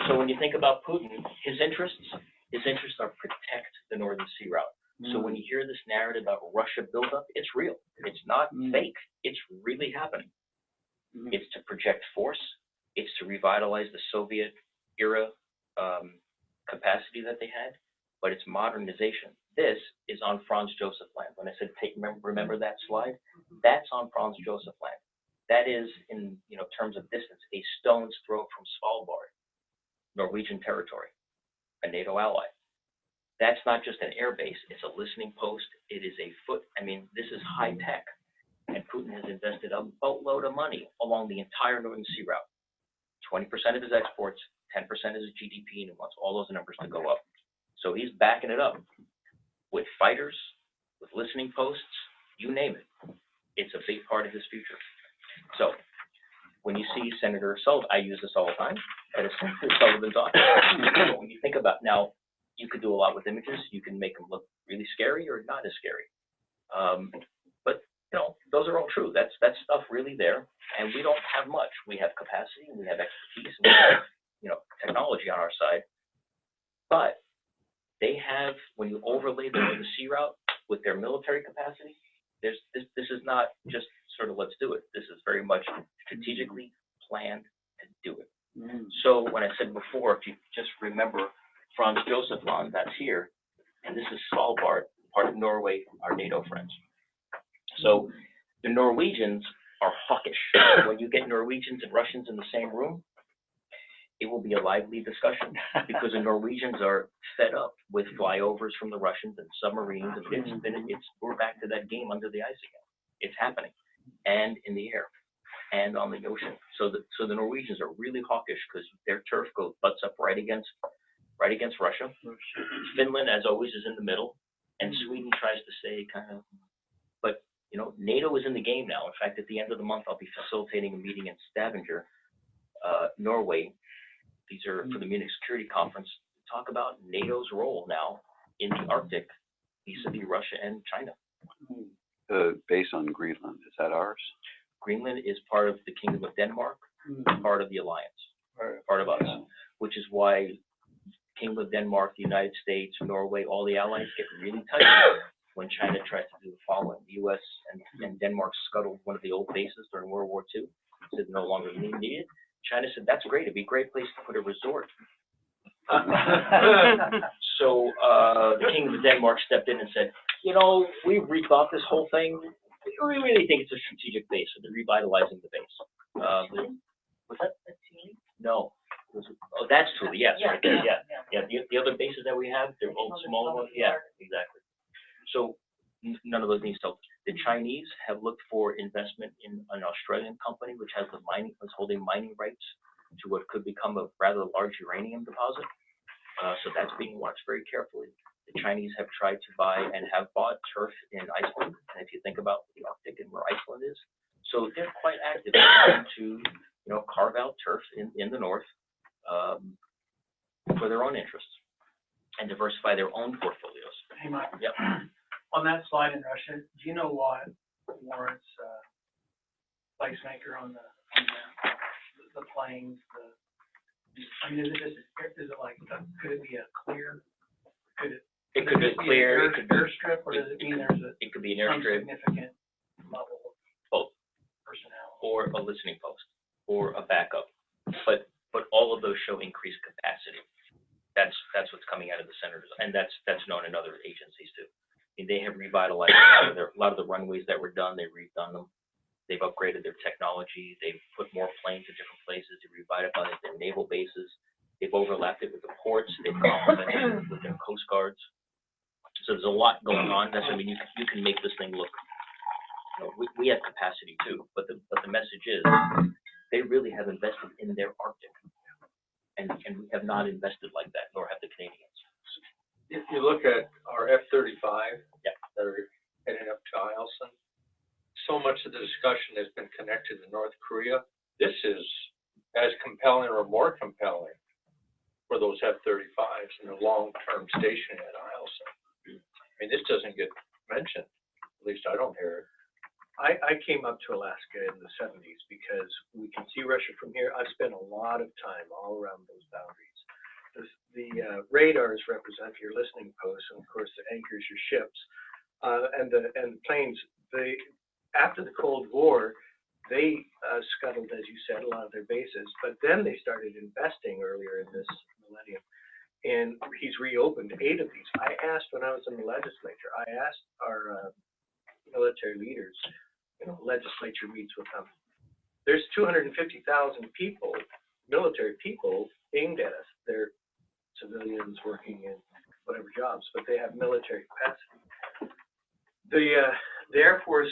So when you think about Putin, his interests are protect the Northern Sea Route. So when you hear this narrative about Russia buildup, it's real. It's not fake. It's really happening. It's to project force. It's to revitalize the Soviet era capacity that they had, but it's modernization. This is on Franz Josef land. When I said remember that slide, that's on Franz Josef land. That is, in terms of distance, a stone's throw from Svalbard, Norwegian territory, a NATO ally. That's not just an air base, it's a listening post, it is a this is high tech. And Putin has invested a boatload of money along the entire Northern Sea Route. 20% of his exports, 10% of his GDP, and he wants all those numbers to go up. So he's backing it up with fighters, with listening posts, you name it. It's a big part of his future. So when you see Senator Sullivan, I use this all the time, at a Senator Sullivan's office. When you think about, now, you could do a lot with images. You can make them look really scary or not as scary. But those are all true. That's stuff really there. And we don't have much. We have capacity, and we have expertise, and we have, technology on our side. But they have, when you overlay the Sea Route with their military capacity, this is not just sort of let's do it. This is very much strategically planned to do it. So when I said before, if you just remember Franz Josef Land, that's here, and this is Svalbard, part of Norway, our NATO friends. So the Norwegians are are hawkish. When you get Norwegians and Russians in the same room, it will be a lively discussion because the Norwegians are fed up with flyovers from the Russians and submarines, and we're back to that game under the ice again. It's happening, and in the air, and on the ocean. So the Norwegians are really hawkish because their turf butts up right against Russia. Finland, as always, is in the middle, and Sweden tries to stay kind of. But NATO is in the game now. In fact, at the end of the month, I'll be facilitating a meeting in Stavanger, Norway. These are for the Munich Security Conference to talk about NATO's role now in the Arctic vis-a-vis Russia and China. The base on Greenland, is that ours? Greenland is part of the Kingdom of Denmark, part of the alliance, part of us, which is why Kingdom of Denmark, the United States, Norway, all the allies get really tight when China tries to do the following. The U.S. and Denmark scuttled one of the old bases during World War II, said no longer needed. China said, that's great, it'd be a great place to put a resort. So the Kingdom of Denmark stepped in and said, we've rethought this whole thing. We really think it's a strategic base, so they're revitalizing the base. Was that Thule? No. That's Thule, yes, right there, yeah. The other bases that we have, they're both small ones, yeah, exactly. So none of those things. So the Chinese have looked for investment in an Australian company which has was holding mining rights to what could become a rather large uranium deposit. So that's being watched very carefully. The Chinese have tried to buy and have bought turf in Iceland. And if you think about the Arctic and where Iceland is, so they're quite active in trying to, carve out turf in the north for their own interests and diversify their own portfolios. Hey, Mike. Yep. On that slide in Russia, do you know what warrants place maker on the planes? Is it like, could it be a clear? It could be clear. It could be airstrip, or does it mean there's it could be an some airstrip, significant level of both, personnel? or a listening post, or a backup. But all of those show increased capacity. That's what's coming out of the centers, and that's known in other agencies too. I mean, they have revitalized a lot of the runways that were done. They've redone them. They've upgraded their technology. They've put more planes in different places. They revitalized their naval bases. They've overlapped it with the ports. They've complemented it with their coast guards. So there's a lot going on. That's, you can make this thing look. We have capacity too, but the message is they really have invested in their Arctic, and we have not invested like that, nor have the Canadians. If you look at our F-35 that are heading up to Eielson, so much of the discussion has been connected to North Korea. This is as compelling or more compelling for those F-35s and the long-term stationing at Eielson. This doesn't get mentioned. At least I don't hear it. I came up to Alaska in the 70s because we can see Russia from here. I've spent a lot of time all around those boundaries. The radars represent your listening posts, and of course the anchors, your ships, and the planes. After the Cold War, they scuttled, as you said, a lot of their bases, but then they started investing earlier in this millennium, and he's reopened 8 of these. I asked when I was in the legislature, I asked our military leaders, legislature meets with them. There's 250,000 people, military people, aimed at us. They're civilians working in whatever jobs, but they have military capacity. The Air Force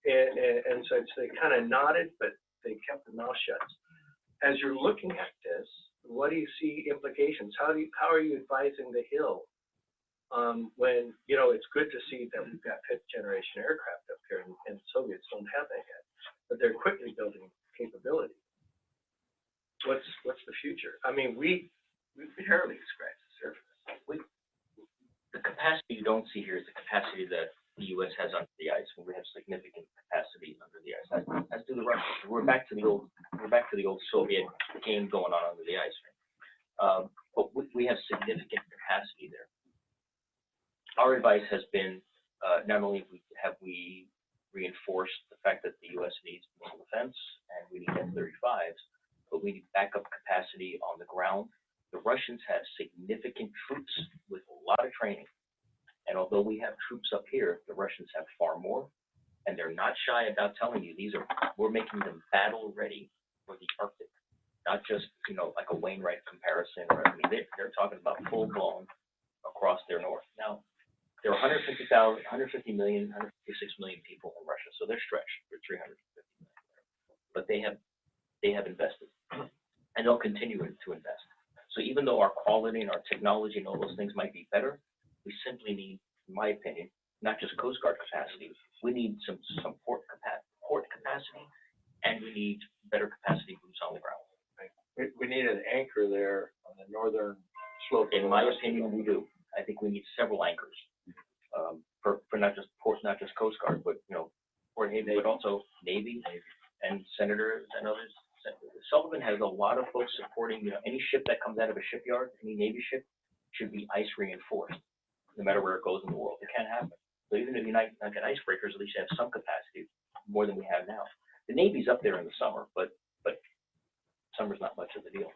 and such, they kind of nodded, but they kept their mouth shut. As you're looking at this, what do you see implications? How are you advising the Hill when it's good to see that we've got 5th generation aircraft up here, and Soviets don't have that yet, but they're quickly building capability. What's the future? We barely scratched the surface. The capacity you don't see here is the capacity that the U.S. has under the ice. We have significant capacity under the ice, as do the Russians. We're back to the old Soviet game going on under the ice. But we have significant capacity there. Our advice has been not only have we reinforced the fact that the U.S. needs missile defense and we need F-35s, but we need backup capacity on the ground. The Russians have significant troops with a lot of training. And although we have troops up here, the Russians have far more. And they're not shy about telling you, we're making them battle ready for the Arctic. Not just, like a Wainwright comparison, or, they're talking about full blown across their north. Now, there are 150 million, 156 million people in Russia, so they're stretched for 350 million. But they have invested, and they'll continue to invest. So even though our quality and our technology and all those things might be better, we simply need, in my opinion, not just Coast Guard capacity. We need some port capacity, and we need better capacity boots on the ground. We need an anchor there on the northern slope. In my opinion, we do. I think we need several anchors, for not just ports, not just Coast Guard, but, Port Haven, but also Navy and senators and others. Sullivan has a lot of folks supporting, any ship that comes out of a shipyard, any Navy ship, should be ice reinforced, no matter where it goes in the world. It can't happen. So even if you not get icebreakers, at least you have some capacity, more than we have now. The Navy's up there in the summer, but summer's not much of a deal.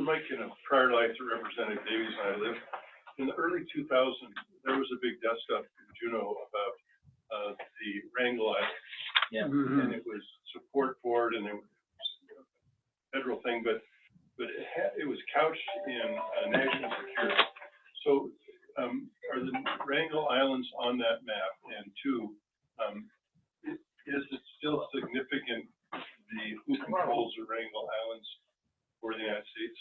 Mike, in a prior life that Representative Davies and I lived, in the early 2000s, there was a big dust up in Juneau about the Wrangell Island. Yeah. And it was support for it, and it was a federal thing, but it was couched in national security. So are the Wrangell Islands on that map? And two, is it still significant, who controls the Wrangell Islands for the United States?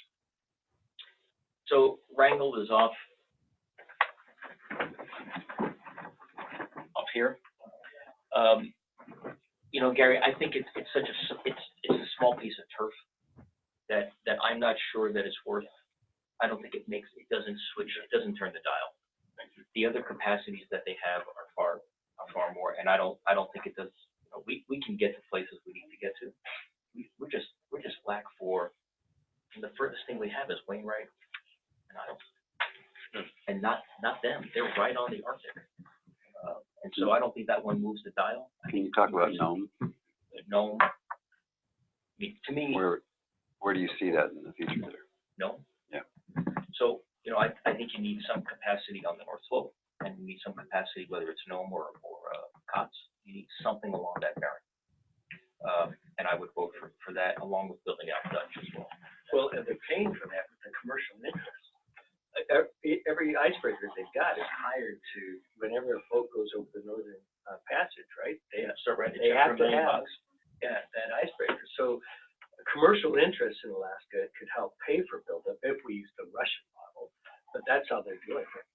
So Wrangell is off here. Gary, I think it's a small piece of turf that I'm not sure that it's worth. I don't think it doesn't turn the dial. The other capacities that they have are far more, and I don't think it does. We can get to places we need to get to. We're just black for, and the furthest thing we have is Wainwright and Isles, and not them. They're right on the Arctic, and so I don't think that one moves the dial. Can you talk about Nome? Nome. To me, where do you see that in the future there? Nome. Yeah. So I think you need some capacity on the North Slope, and you need some capacity, whether it's Nome or COTS. You need something along that barren. And I would vote for that, along with building out Dutch as well. Well, and they're paying for that with the commercial interest. Every icebreaker they've got is hired to, whenever a boat goes over the northern passage, right? They have to have that icebreaker. So commercial interest in Alaska could help pay for buildup if we use the Russian model, but that's how they're doing it.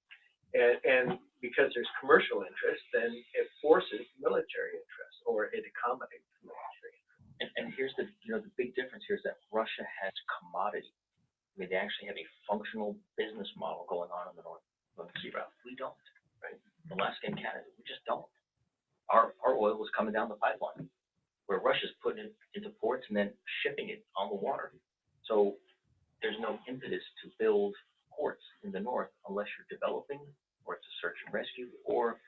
And because there's commercial interest, then it forces military interest, or it accommodates military interest. And here's the big difference here is that Russia has commodity. I mean, they actually have a functional business model going on in the North Sea route. We don't, right? Alaska and Canada, we just don't. Our oil was coming down the pipeline, where Russia's putting it into ports and then shipping it on the water. So there's no impetus to build ports in the north unless you're developing, or it's a search and rescue, or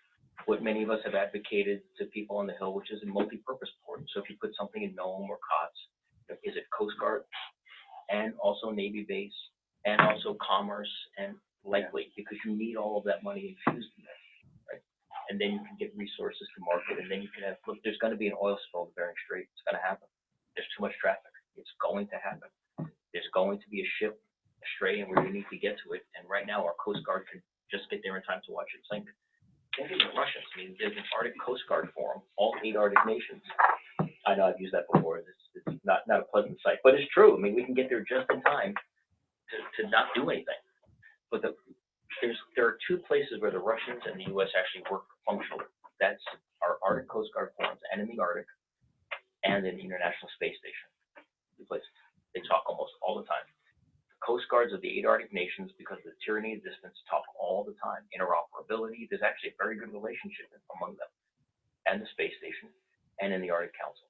what many of us have advocated to people on the Hill, which is a multi-purpose port. So if you put something in Nome or COTS, is it Coast Guard and also Navy base and also commerce and likely, because you need all of that money infused in that, right? And then you can get resources to market, and then you can have, look, there's going to be an oil spill in the Bering Strait. It's going to happen. There's too much traffic. It's going to happen. There's going to be a ship astray, and where you need to get to it. And right now, our Coast Guard can just get there in time to watch it sink. Think of the Russians. I mean, there's an Arctic Coast Guard forum, all 8 Arctic nations. I know I've used that before. It's not a pleasant sight, but it's true. I mean, we can get there just in time to not do anything. But there are 2 places where the Russians and the U.S. actually work functionally. That's our Arctic Coast Guard forums, and in the Arctic, and in the International Space Station. 2 places. They talk almost all the time. Coast Guards of the 8 Arctic nations, because of the tyranny of distance, talk all the time. Interoperability, there's actually a very good relationship among them, and the space station, and in the Arctic Council.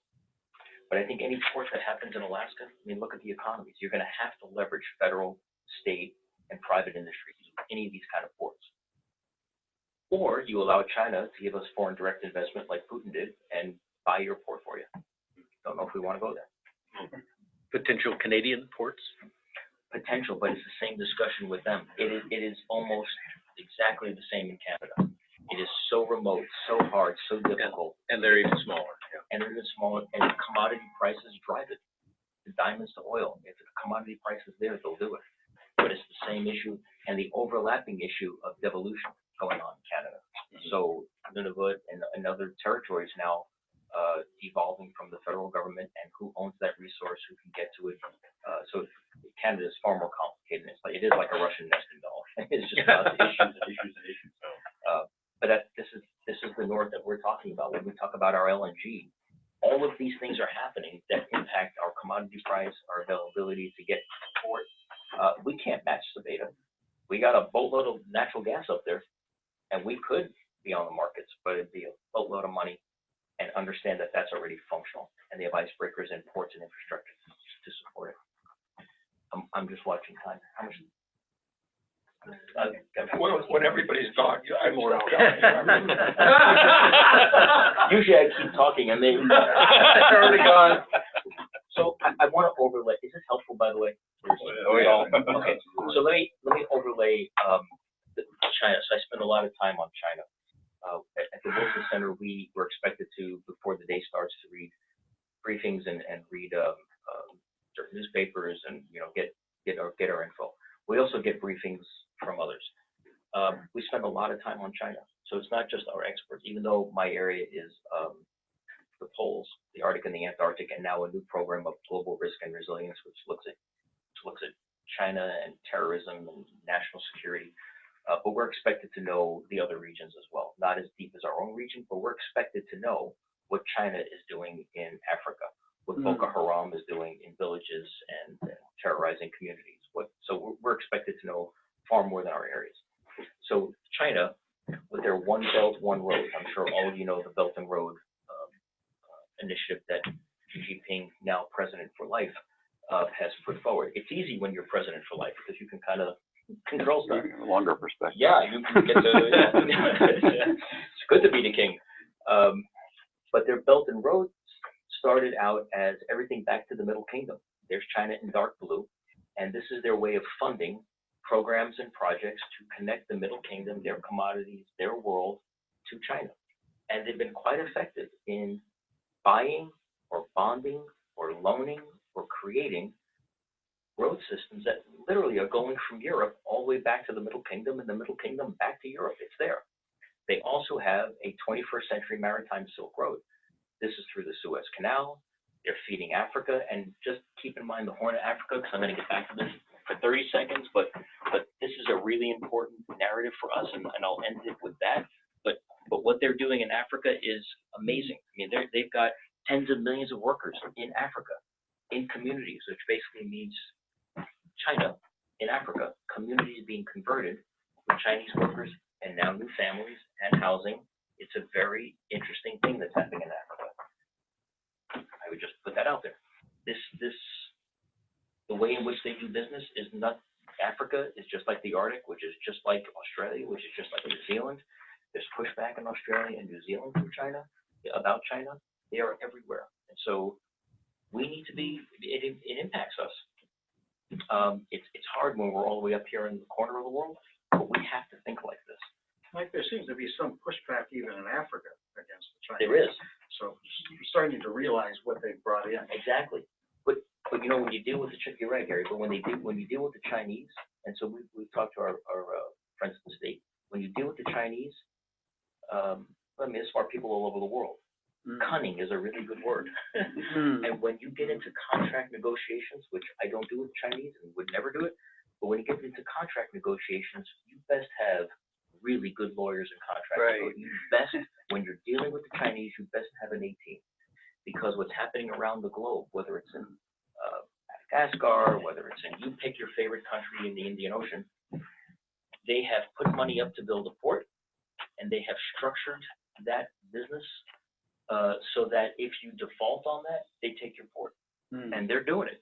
But I think any port that happens in Alaska, I mean, look at the economies. You're going to have to leverage federal, state, and private industries, any of these kind of ports. Or you allow China to give us foreign direct investment like Putin did and buy your port for you. Don't know if we want to go there. Potential Canadian ports? Potential, but it's the same discussion with them. It is almost exactly the same in Canada. It is so remote, so hard, so difficult. And they're even smaller. And they're even smaller, and commodity prices drive it. The diamonds to oil. If the commodity price is there, they'll do it. But it's the same issue and the overlapping issue of devolution going on in Canada. So Nunavut and other territories now evolving from the federal government, and who owns that resource, who can get to it. So Canada is far more complicated. It is like a Russian nesting doll. It's just lots of issues and issues and issues. But this is the North that we're talking about. When we talk about our LNG, all of these things are happening that impact our commodity price, our availability to get port. We can't match Sabeda. We got a boatload of natural gas up there, and we could be on the markets, but it'd be a boatload of money. And understand that that's already functional, and they have icebreakers and ports and infrastructure to support it. I'm just watching time. How much? When everybody's gone, I'm more Usually I keep talking and they They're already gone. So I want to overlay. Is this helpful, by the way? Oh, yeah. Okay. So let me overlay China. So I spend a lot of time on China. At the Wilson Center, we were expected to, before the day starts, to read briefings and read certain newspapers and get our info. We also get briefings from others. We spend a lot of time on China, so it's not just our experts. Even though my area is the poles, the Arctic and the Antarctic, and now a new program of global risk and resilience, which looks at China and terrorism and national security. But we're expected to know the other regions as well. Not as deep as our own region, but we're expected to know what China is doing in Africa, what Boko Haram is doing in villages and terrorizing communities. So we're expected to know far more than our areas. So China, with their One Belt, One Road, I'm sure all of you know the Belt and Road initiative that Xi Jinping, now president for life, has put forward. It's easy when you're president for life because you can kind of control stuff. Longer perspective. Yeah, you can get to. It's good to be the king. But their Belt and Road started out as everything back to the Middle Kingdom. There's China in dark blue, and this is their way of funding programs and projects to connect the Middle Kingdom, their commodities, their world, to China. And they've been quite effective in buying or bonding or loaning or creating road systems that literally are going from Europe all the way back to the Middle Kingdom, and the Middle Kingdom back to Europe. It's there. They also have a 21st century maritime Silk Road. This is through the Suez Canal. They're feeding Africa, and just keep in mind the Horn of Africa, because I'm going to get back to this for 30 seconds, but this is a really important narrative for us, and I'll end it with that. But what they're doing in Africa is amazing. I mean, they've got tens of millions of workers in Africa, in communities, which basically means China in Africa, communities being converted with Chinese workers and now new families and housing. It's a very interesting thing that's happening in Africa. I would just put that out there. The way in which they do business is not. Africa is just like the Arctic, which is just like Australia, which is just like New Zealand. There's pushback in Australia and New Zealand from China, about China. They are everywhere. And so we need to be, it impacts us. It's hard when we're all the way up here in the corner of the world, but we have to think like this. Like there seems to be some pushback even in Africa against the Chinese. There is. So you're starting to realize what they've brought in. Exactly. But you know, when you deal with you're right, Gary, but when you deal with the Chinese, and so we've talked to our friends in the state, when you deal with the Chinese, I mean, there's smart people all over the world. Cunning is a really good word. And when you get into contract negotiations, which I don't do with Chinese and would never do it, but when you get into contract negotiations, you best have really good lawyers and contractors. Right. You best, when you're dealing with the Chinese, you best have an A-team. Because what's happening around the globe, whether it's in Madagascar, whether it's in, you pick your favorite country in the Indian Ocean, they have put money up to build a port, and they have structured that business so that if you default on that, they take your port. And they're doing it.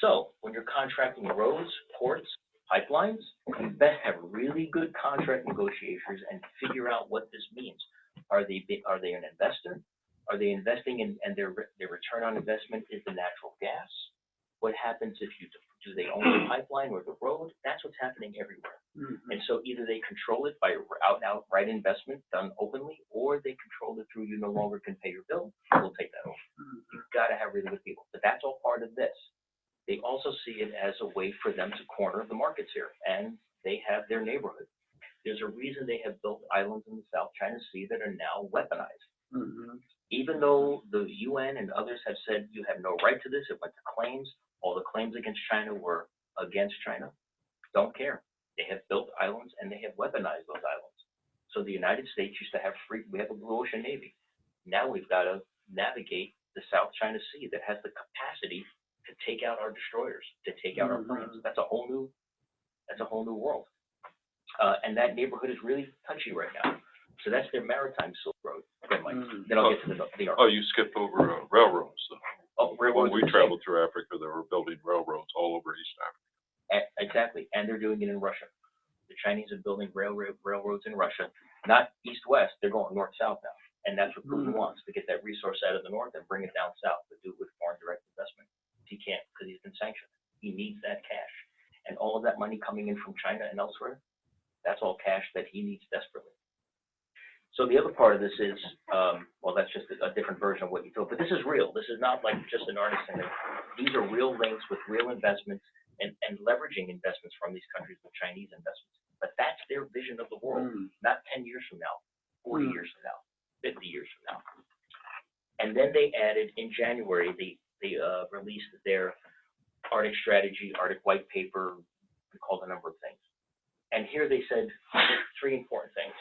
So when you're contracting roads, ports, pipelines, you best have really good contract negotiators and figure out what this means. Are they an investor? Are they investing in, and their return on investment is the natural gas? What happens if do they own the pipeline or the road? That's what's happening everywhere. And so either they control it by out and outright investment done openly, or they control it through you no longer can pay your bill, we'll take that over. You've got to have really good people. But that's all part of this. They also see it as a way for them to corner the markets here, and they have their neighborhood. There's a reason they have built islands in the South China Sea that are now weaponized. Even though the UN and others have said you have no right to this, it went to claims, all the claims against China were against China, don't care. They have built islands and they have weaponized those islands. So the United States used to have we have a blue ocean navy. Now we've got to navigate the South China Sea that has the capacity to take out our destroyers, to take out our planes. That's a whole new world. And that neighborhood is really touchy right now. So that's their maritime Silk Road. Okay, Mike. Then I'll get to the Oh, you skipped over railroads. Oh, railroads. When we traveled through Africa, they were building railroads all over East Africa. Exactly, and they're doing it in Russia. The Chinese are building railroads in Russia, not east-west. They're going north-south now, and that's what Putin wants, to get that resource out of the north and bring it down south, but do it with foreign direct investment. He can't because he's been sanctioned. He needs that cash, and all of that money coming in from China and elsewhere, that's all cash that he needs desperately. So the other part of this is, well, that's just a different version of what you thought, but this is real. This is not like just an artist thing. These are real links with real investments and leveraging investments from these countries with Chinese investments. But that's their vision of the world, not 10 years from now, 40 years from now, 50 years from now. And then they added, in January, they released their Arctic strategy, Arctic white paper, we called a number of things. And here they said three important things.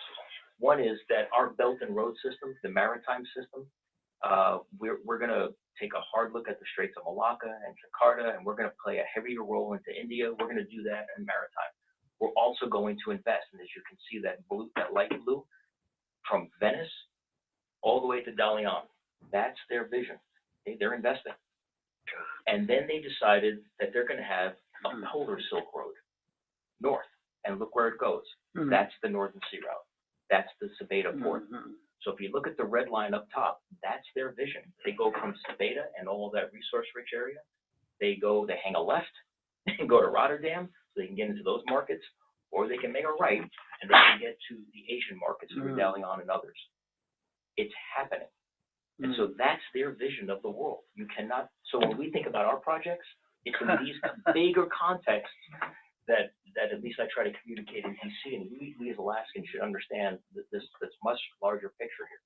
One is that our Belt and Road system, the maritime system, we're going to take a hard look at the Straits of Malacca and Jakarta, and we're going to play a heavier role into India. We're going to do that in maritime. We're also going to invest, and as you can see, that blue, that light blue, from Venice all the way to Dalian. That's their vision. They're investing. And then they decided that they're going to have a polar Silk Road north, and look where it goes. That's the Northern Sea Route. That's the Sabeda port. So if you look at the red line up top, that's their vision. They go from Sabeda and all of that resource-rich area. They hang a left and go to Rotterdam, so they can get into those markets, or they can make a right and they can get to the Asian markets through Dalian and others. It's happening. And so that's their vision of the world. You cannot, so when we think about our projects, it's in these bigger contexts that at least I try to communicate in DC, and we as Alaskans should understand this much larger picture here.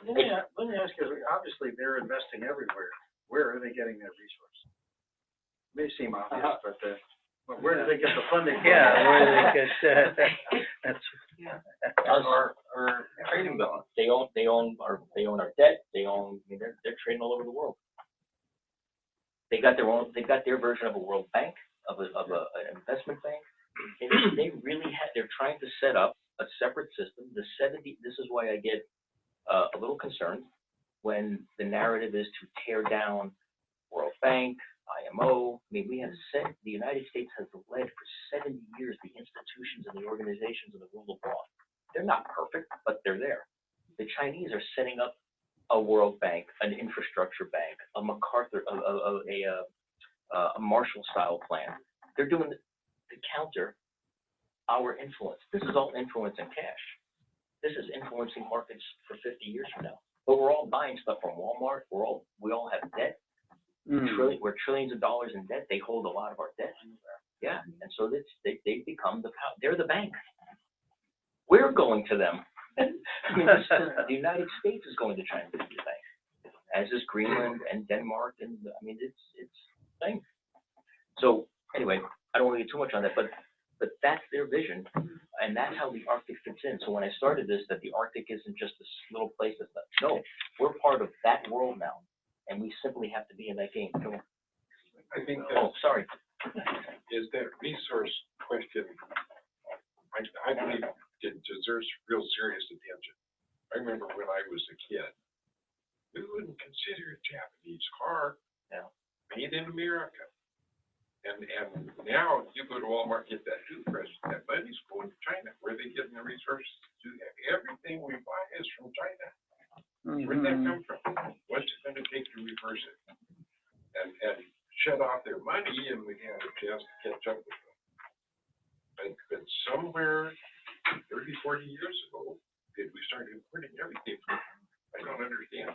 Let me ask you, obviously they're investing everywhere. Where are they getting their resource? It may seem obvious, but where do they get the funding from? Yeah, where do they get that's Our trading balance. They own our debt. They're trading all over the world. They've got their version of a World Bank, of an investment bank. And they're trying to set up a separate system. This is why I get a little concerned when the narrative is to tear down World Bank, IMO. I mean, the United States has led for 70 years the institutions and the organizations of the rule of law. They're not perfect, but they're there. The Chinese are setting up a World Bank, an infrastructure bank, a MacArthur, a Marshall-style plan. They're doing it to counter our influence. This is all influence and cash. This is influencing markets for 50 years from now. But we're all buying stuff from Walmart. We all have debt. We're trillions of dollars in debt. They hold a lot of our debt. Yeah, and so they become they're the bank. We're going to them. I mean, the United States is going to China to be the bank, as is Greenland and Denmark, and I mean it's a thing. So anyway, I don't want to get too much on that, but that's their vision, and that's how the Arctic fits in. So when I started this, that the Arctic isn't just this little place that's no, we're part of that world now, and we simply have to be in that game. Come on. I think sorry. Is that resource question, I believe it deserves real serious attention. I remember when I was a kid, we wouldn't consider a Japanese car made in America. And now you go to Walmart, get that toothbrush, that money's going to China. Where are they getting the resources to do that? Everything we buy is from China. Where'd that come from? What's it going to take to reverse it? And shut off their money, and we have a chance to catch up with them. think that somewhere 30, 40 years ago, did we start importing everything from, I don't understand.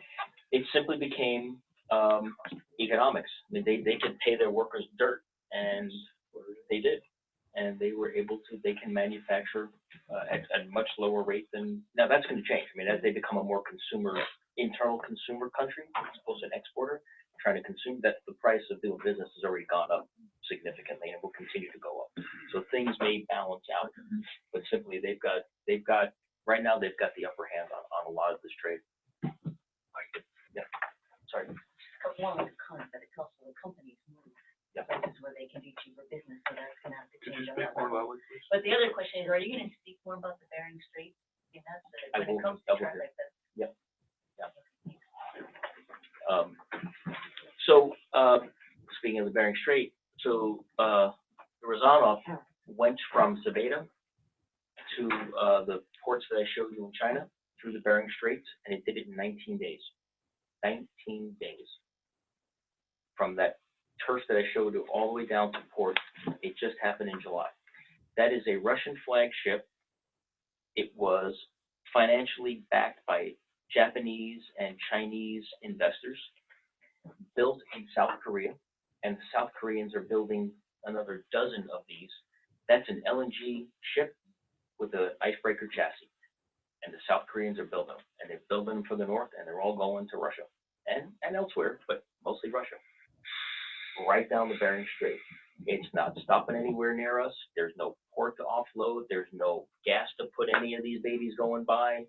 It simply became economics. I mean, they could pay their workers dirt, and they did. And they were able to, they can manufacture at a much lower rate than, now that's going to change. I mean, as they become a more internal consumer country, as opposed to an exporter, trying to consume, that the price of doing business has already gone up significantly and will continue to go up. So things may balance out, but simply they've got, right now they've got the upper hand on a lot of this trade. Yeah, sorry. One of the cons that it's also the companies move. Yeah. Places where they can do cheaper business, so that's gonna have to Could you change. speak more loudly, please? But the other question is, are you gonna speak more about the Bering Strait? And that's I when will it comes to double traffic, that's. Yeah. So, speaking of the Bering Strait, so Rozanov went from Sabeda to the ports that I showed you in China through the Bering Straits, and it did it in 19 days. 19 days. From that turf that I showed you all the way down to port, it just happened in July. That is a Russian flag ship. It was financially backed by Japanese and Chinese investors, built in South Korea, and the South Koreans are building another dozen of these. That's an LNG ship with an icebreaker chassis, and the South Koreans are building them, and they're building them for the north, and they're all going to Russia and elsewhere, but mostly Russia. Right down the Bering Strait. It's not stopping anywhere near us. There's no port to offload. There's no gas to put any of these babies going by.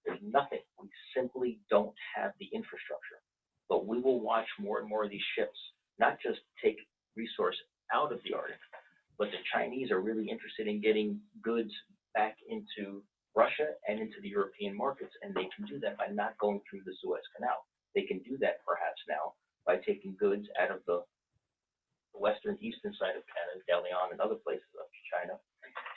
There's nothing. We simply don't have the infrastructure. But we will watch more and more of these ships not just take resource out of the Arctic, but the Chinese are really interested in getting goods back into Russia and into the European markets, and they can do that by not going through the Suez Canal. They can do that perhaps now by taking goods out of the western, eastern side of Canada, Dalian and other places of China,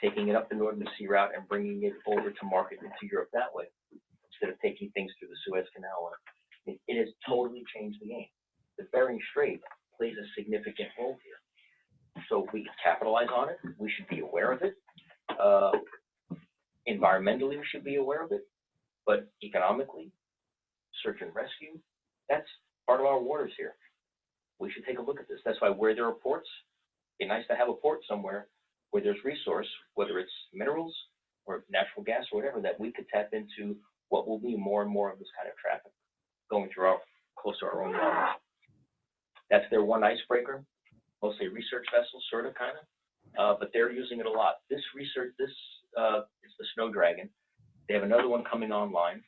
taking it up the Northern Sea route and bringing it over to market into Europe that way, instead of taking things through the Suez Canal. It has totally changed the game. The Bering Strait plays a significant role here. So we can capitalize on it. We should be aware of it. Environmentally, we should be aware of it. But economically, search and rescue, that's part of our waters here. We should take a look at this. That's why where there are ports, it'd be nice to have a port somewhere where there's resource, whether it's minerals or natural gas or whatever, that we could tap into what will be more and more of this kind of traffic going through close to our own waters. That's their one icebreaker, mostly a research vessel, sort of, kind of, but they're using it a lot. This is the Snow Dragon. They have another one coming online.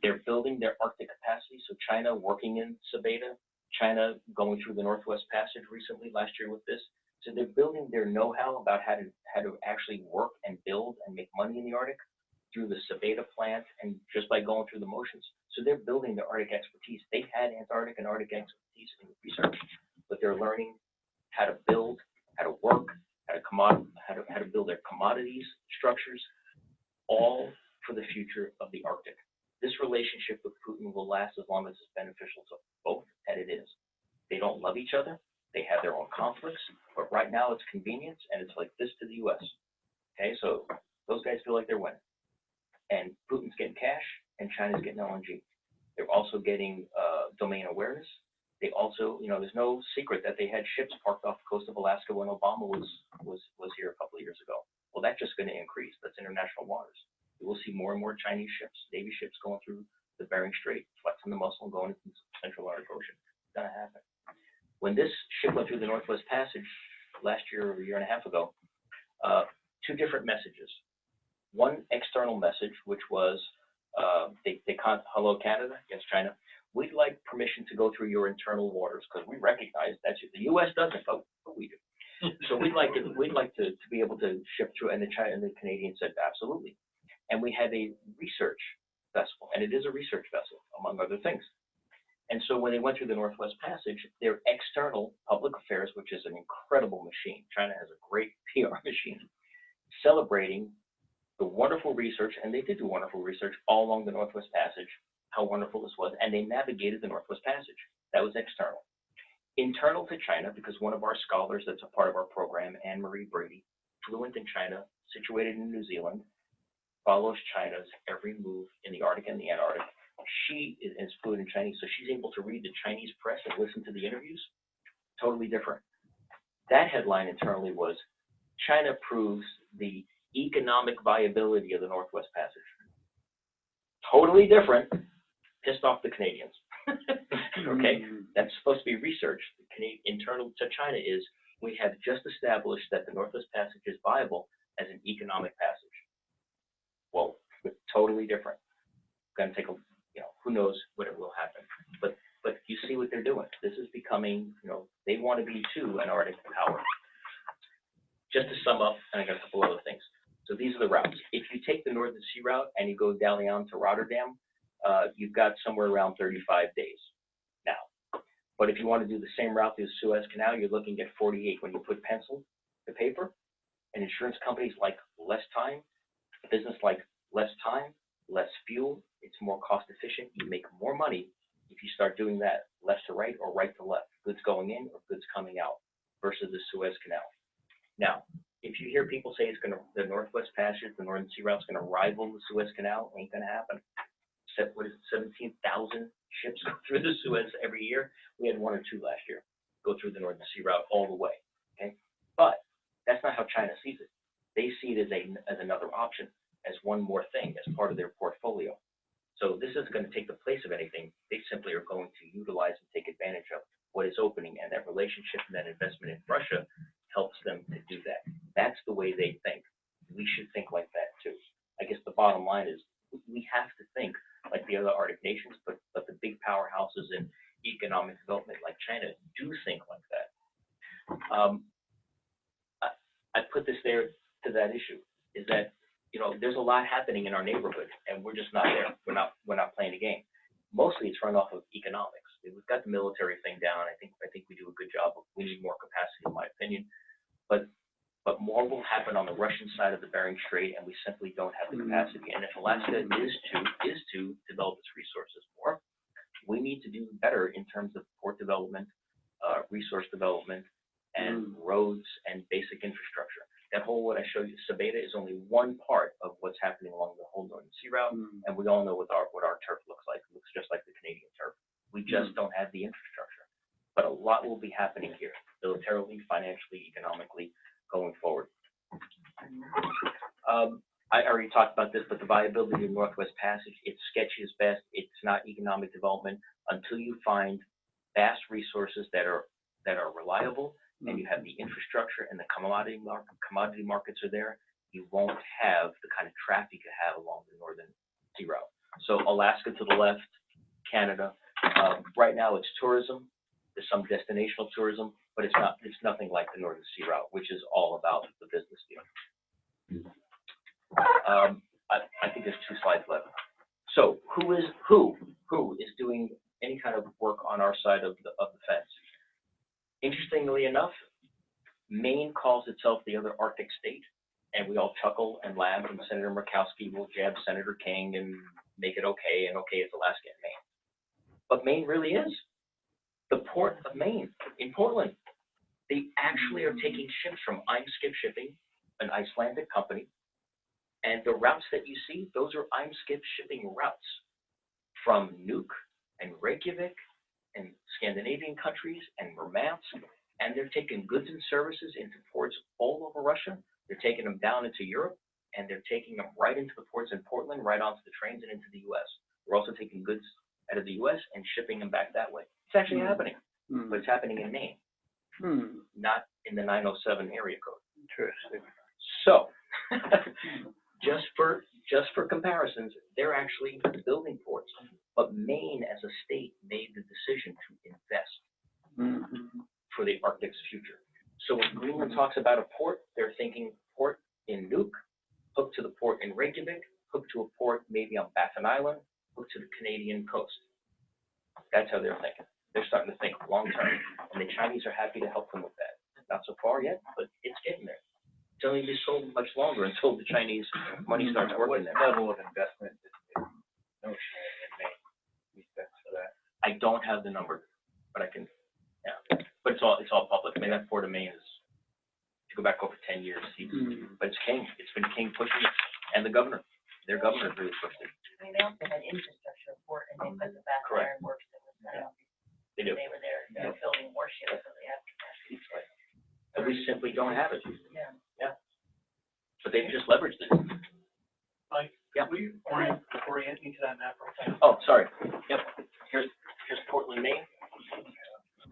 They're building their Arctic capacity, so China working in Sabeda, China going through the Northwest Passage recently, last year with this. So they're building their know-how about how to actually work and build and make money in the Arctic through the Sabeda plant and just by going through the motions. So they're building their Arctic expertise. They've had Antarctic and Arctic expertise in research, but they're learning how to build, how to work, how to build their commodities, structures, all for the future of the Arctic. This relationship with Putin will last as long as it's beneficial to both, and it is. They don't love each other. They have their own conflicts, but right now it's convenience, and it's like this to the U.S. Okay, so those guys feel like they're winning. And Putin's getting cash, and China's getting LNG. They're also getting domain awareness. They also, there's no secret that they had ships parked off the coast of Alaska when Obama was here a couple of years ago. Well, that's just going to increase. That's international waters. We will see more and more Chinese ships, Navy ships going through the Bering Strait, flexing the muscle and going into the Central Arctic Ocean. It's going to happen. When this ship went through the Northwest Passage last year or a year and a half ago, two different messages. One external message, which was, hello Canada, yes China, we'd like permission to go through your internal waters because we recognize that the U.S. doesn't, but we do. So we'd like to be able to ship through, and the Canadians said absolutely. And we have a research vessel, and it is a research vessel, among other things. And so when they went through the Northwest Passage, their external public affairs, which is an incredible machine, China has a great PR machine, celebrating the wonderful research, and they did do wonderful research all along the Northwest Passage, how wonderful this was, and they navigated the Northwest Passage. That was external. Internal to China, because one of our scholars that's a part of our program, Anne-Marie Brady, fluent in China, situated in New Zealand, follows China's every move in the Arctic and the Antarctic. She is fluent in Chinese, so she's able to read the Chinese press and listen to the interviews. Totally different. That headline internally was, China proves the economic viability of the Northwest Passage. Totally different. Pissed off the Canadians. Okay? That's supposed to be research. Internal to China is, we have just established that the Northwest Passage is viable as an economic passage. Well, totally different. Going to take a, who knows what it will happen. But you see what they're doing. This is becoming, they want to be too an Arctic power. Just to sum up, and I got a couple other things. So these are the routes. If you take the Northern Sea route and you go down to Rotterdam, you've got somewhere around 35 days now. But if you want to do the same route through the Suez Canal, you're looking at 48. When you put pencil to paper, and insurance companies like less time, business like less time, less fuel, it's more cost efficient. You make more money if you start doing that left to right or right to left, goods going in or goods coming out versus the Suez Canal. Now, if you hear people say the Northwest Passage, the Northern Sea Route is going to rival the Suez Canal, ain't going to happen. What is it, 17,000 ships go through the Suez every year? We had 1 or 2 last year go through the Northern Sea Route all the way. Okay, but that's not how China sees it. They see it as another option, as one more thing, as part of their portfolio. So this isn't going to take the place of anything. They simply are going to utilize and take advantage of what is opening, and that relationship and that investment in Russia helps them to do that. That's the way they think. We should think like that too. I guess the bottom line is we have to think like the other Arctic nations, but the big powerhouses in economic development like China do think like that. I put this there to that issue, is that there's a lot happening in our neighborhood, and we're just not there. We're not playing a game. Mostly, it's run off of economics. We've got the military thing down. I think we do a good job. We need more capacity, in my opinion. But more will happen on the Russian side of the Bering Strait, and we simply don't have the capacity. And if Alaska is to develop its resources more, we need to do better in terms of port development, resource development, and roads and basic infrastructure. That whole, what I showed you, Sabeta, is only one part of what's happening along the whole Northern Sea Route, and we all know what our turf looks like. It looks just like the Canadian turf. We just don't have the infrastructure. But a lot will be happening here, militarily, financially, economically, going forward. I already talked about this, but the viability of the Northwest Passage, it's sketchy as best. It's not economic development until you find vast resources that are reliable, and you have the infrastructure and the commodity markets are there. You won't have the kind of traffic you have along the Northern Sea Route. So Alaska to the left, Canada. Right now it's tourism. There's some destinational tourism, but it's nothing like the Northern Sea Route, which is all about the business deal. I think there's 2 slides left. So who is doing any kind of work on our side of the fence? Interestingly enough, Maine calls itself the other Arctic state, and we all chuckle and laugh, and Senator Murkowski will jab Senator King and make it okay, and okay, it's Alaska and Maine. But Maine really is. The port of Maine in Portland, they actually are taking ships from Eimskip Shipping, an Icelandic company, and the routes that you see, those are Eimskip Shipping routes from Nuuk and Reykjavik and Scandinavian countries and Murmansk, and they're taking goods and services into ports all over Russia. They're taking them down into Europe, and they're taking them right into the ports in Portland, right onto the trains and into the U.S. We're also taking goods out of the U.S. and shipping them back that way. It's actually happening, but it's happening in Maine, not in the 907 area code. Interesting. So, just for comparisons, they're actually building ports. But Maine, as a state, made the decision to invest for the Arctic's future. So when Greenland talks about a port, they're thinking port in Nuuk, hooked to the port in Reykjavik, hooked to a port maybe on Baffin Island, hooked to the Canadian coast. That's how they're thinking. They're starting to think long term, and the Chinese are happy to help them with that. Not so far yet, but it's getting there. It's only be so much longer until the Chinese money starts working there. What level of investment is no China in Maine? For that. I don't have the number, but I can, yeah. But it's all public. I mean, that Port of Maine is go back over 10 years, but it's King. It's been King pushing it, and the governor. Their governor really pushed it. I mean, they also had infrastructure for, and they put the fast Correct. iron works that was, They do. they were there, you know, building warships, so they have capacity. But we simply don't have it. Yeah. Yeah. But they've just leveraged it. Like, Yeah. we orient me to that map real quick. Oh, sorry. Yep. Here's Portland, Maine.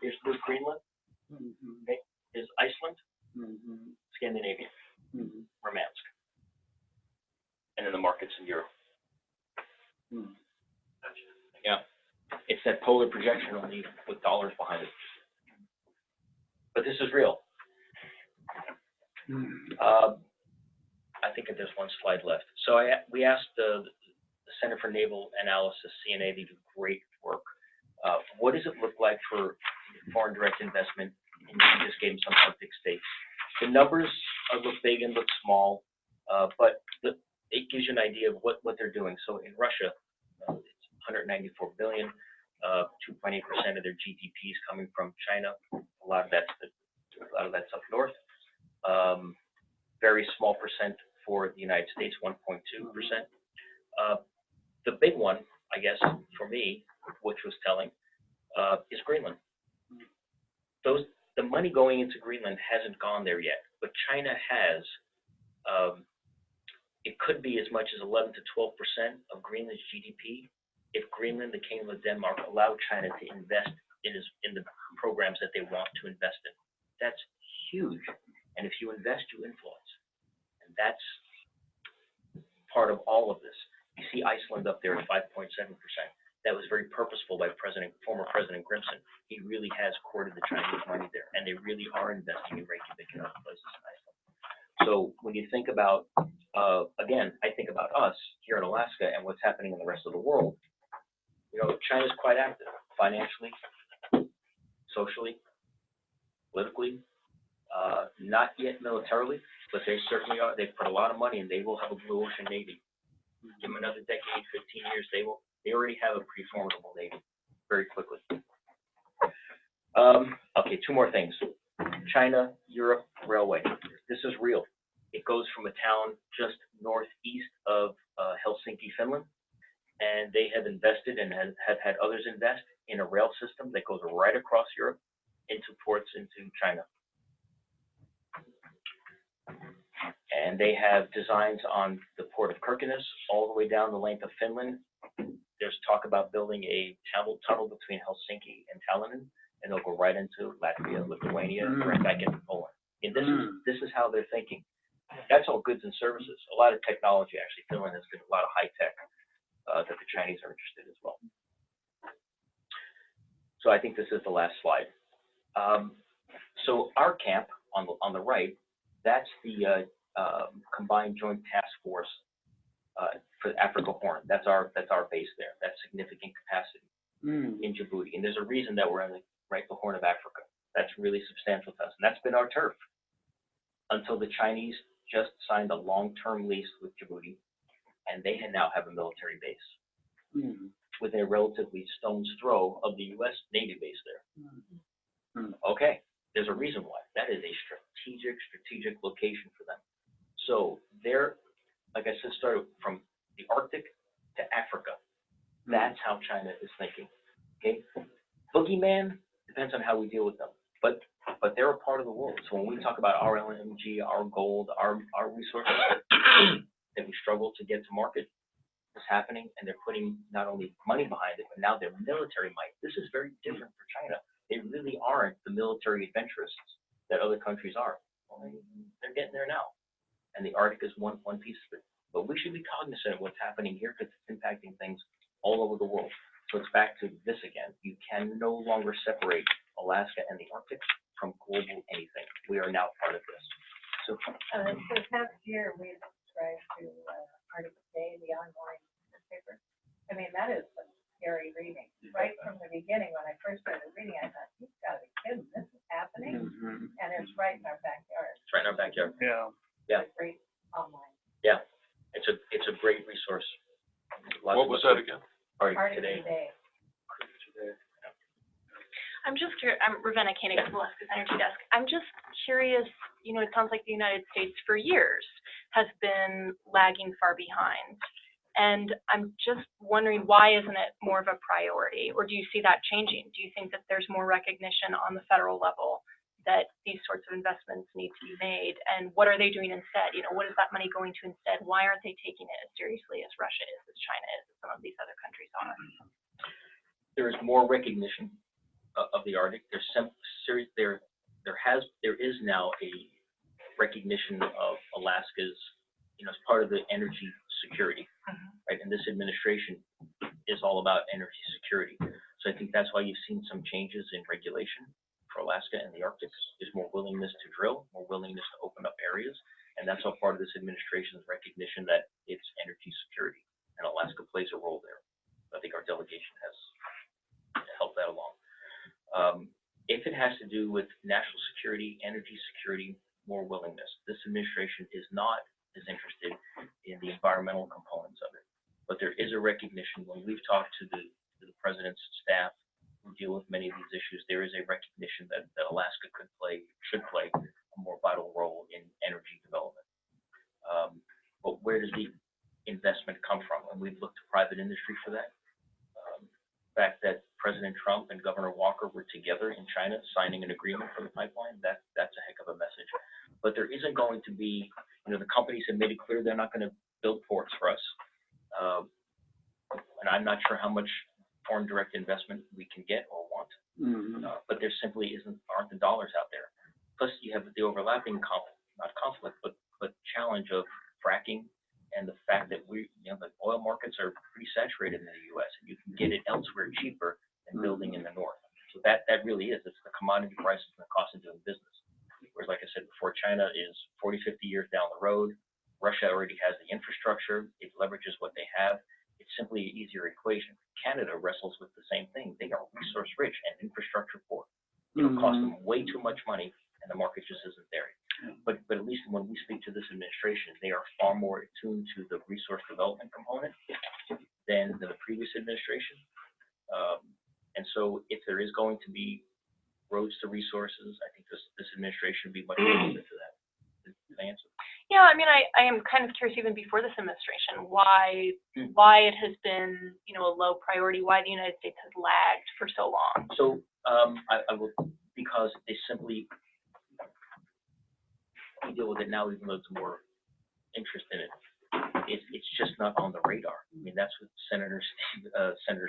Here's Greenland. Okay. Here's Iceland. Scandinavia. Murmansk. And then the markets in Europe. Yeah. It's that polar projection only with dollars behind it. But this is real. I think there's one slide left. So we asked the Center for Naval Analysis, CNA, they do great work. What does it look like for foreign direct investment? And you just gave them some Arctic states. The numbers look big and look small, but it gives you an idea of what they're doing. So in Russia, it's 194 billion, 2.8% of their GDP is coming from China. A lot of that's up north. Very small percent for the United States, 1.2%. The big one, I guess, for me, which was telling, is Greenland. The money going into Greenland hasn't gone there yet, but China has. It could be as much as 11 to 12% of Greenland's GDP if Greenland, the Kingdom of Denmark, allowed China to invest in the programs that they want to invest in. That's huge. And if you invest, you influence. And that's part of all of this. You see Iceland up there at 5.7%. That was very purposeful by former President Grimson. He really has courted the Chinese money there, and they really are investing in Reykjavik and other places in Iceland. So when you think about, again, I think about us here in Alaska and what's happening in the rest of the world. You know, China's quite active financially, socially, politically, not yet militarily, but they certainly are. They've put a lot of money and they will have a blue ocean navy. Give them another decade, 15 years, they already have a pretty formidable navy very quickly. Okay, two more things. China, Europe, railway. This is real. It goes from a town just northeast of Helsinki, Finland, and they have invested and have had others invest in a rail system that goes right across Europe into ports into China. And they have designs on the port of Kirkenes all the way down the length of Finland. There's talk about building a tunnel between Helsinki and Tallinn, and they'll go right into Latvia, Lithuania, and right back into Poland. And this is how they're thinking. That's all goods and services. A lot of technology, actually. Finland has got a lot of high tech that the Chinese are interested as well. So I think this is the last slide. So our camp on the right, that's the Combined Joint Task Force for the Africa Horn. That's our base there. That's significant capacity in Djibouti. And there's a reason that we're on the Horn of Africa. That's really substantial to us. And that's been our turf until the Chinese just signed a long-term lease with Djibouti, and they now have a military base within a relatively stone's throw of the U.S. Navy base there. Okay, there's a reason why. That is a strategic location for them. So they're, like I said, started from the Arctic to Africa. That's how China is thinking. Okay, boogeyman depends on how we deal with them, but they're a part of the world. So when we talk about our LNG, our gold, our resources that we struggle to get to market, it's happening, and they're putting not only money behind it, but now their military might. This is very different for China. They really aren't the military adventurers that other countries are. Well, they're getting there now, and the Arctic is one piece of it. But we should be cognizant of what's happening here because it's impacting things all over the world. So it's back to this again. You can no longer separate Alaska and the Arctic from global anything. We are now part of this. So for the past year, we've subscribed to Arctic Day, the online newspaper. I mean, that is some scary reading. Right from the beginning, when I first started reading, I thought, you've got to be kidding, this is happening? And it's right in our backyard. it's right in our backyard. Yeah. Yeah. It's a great online. Yeah. It's a great resource. What was that again? Arctic Arctic Today. Day. Yeah. I'm I'm just curious, I'm Ravenna Koenig at Alaska's Energy Desk. I'm just curious, it sounds like the United States for years has been lagging far behind. And I'm just wondering, why isn't it more of a priority? Or do you see that changing? Do you think that there's more recognition on the federal level that these sorts of investments need to be made? And what are they doing instead? What is that money going to instead? Why aren't they taking it as seriously as Russia is, as China is, as some of these other countries are? There is more recognition of the Arctic. There is now a recognition of Alaska's, as part of the energy security, right? And this administration is all about energy security. So I think that's why you've seen some changes in regulation for Alaska and the Arctic. There's more willingness to drill, more willingness to open up areas, and that's all part of this administration's recognition that it's energy security, and Alaska plays a role there. I think our delegation has helped that along. If it has to do with national security, energy security, more willingness. This administration is not as interested in the environmental components of it, but there is a recognition. When we've talked to the president's staff who deal with many of these issues, there is a recognition that Alaska should play a more vital role in energy development. But where does the investment come from? And we've looked to private industry for that. The fact that President Trump and Governor Walker were together in China signing an agreement for the pipeline, that's a heck of a message. But there isn't going to be, the companies have made it clear they're not going to build ports for us. And I'm not sure how much foreign direct investment we can get or want. But there simply aren't the dollars out there. Plus you have the overlapping challenge of fracking, and the fact that the oil markets are pretty saturated in the U.S. and you can get it elsewhere cheaper than building in the north. So that really it's the commodity prices and the cost of doing business. Whereas, like I said before, China is 40, 50 years down the road. Russia already has the infrastructure. It leverages what they have. It's simply an easier equation. Canada wrestles with the same thing. They are resource rich and infrastructure poor. It'll cost them way too much money, and the market just isn't there. But at least when we speak to this administration, they are far more attuned to the resource development component than the previous administration. And so if there is going to be roads to resources, I think this administration would be much closer to that. Did I answer? Yeah, I mean, I am kind of curious even before this administration, why it has been, a low priority, why the United States has lagged for so long. So I will, because they simply, we deal with it now, even though there's more interest in it. It's just not on the radar. I mean, that's what Senator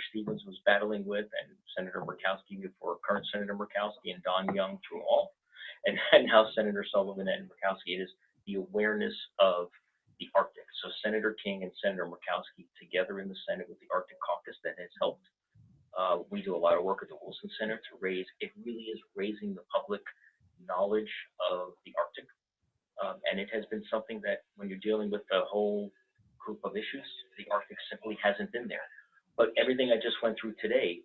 Stevens was battling with, and Senator Murkowski before, current Senator Murkowski and Don Young through all, and now Senator Sullivan and Murkowski. It is the awareness of the Arctic. So Senator King and Senator Murkowski together in the Senate with the Arctic Caucus, that has helped. We do a lot of work at the Wilson Center to it really is raising the public knowledge of the Arctic. And it has been something that when you're dealing with the whole group of issues, the Arctic simply hasn't been there. But everything I just went through today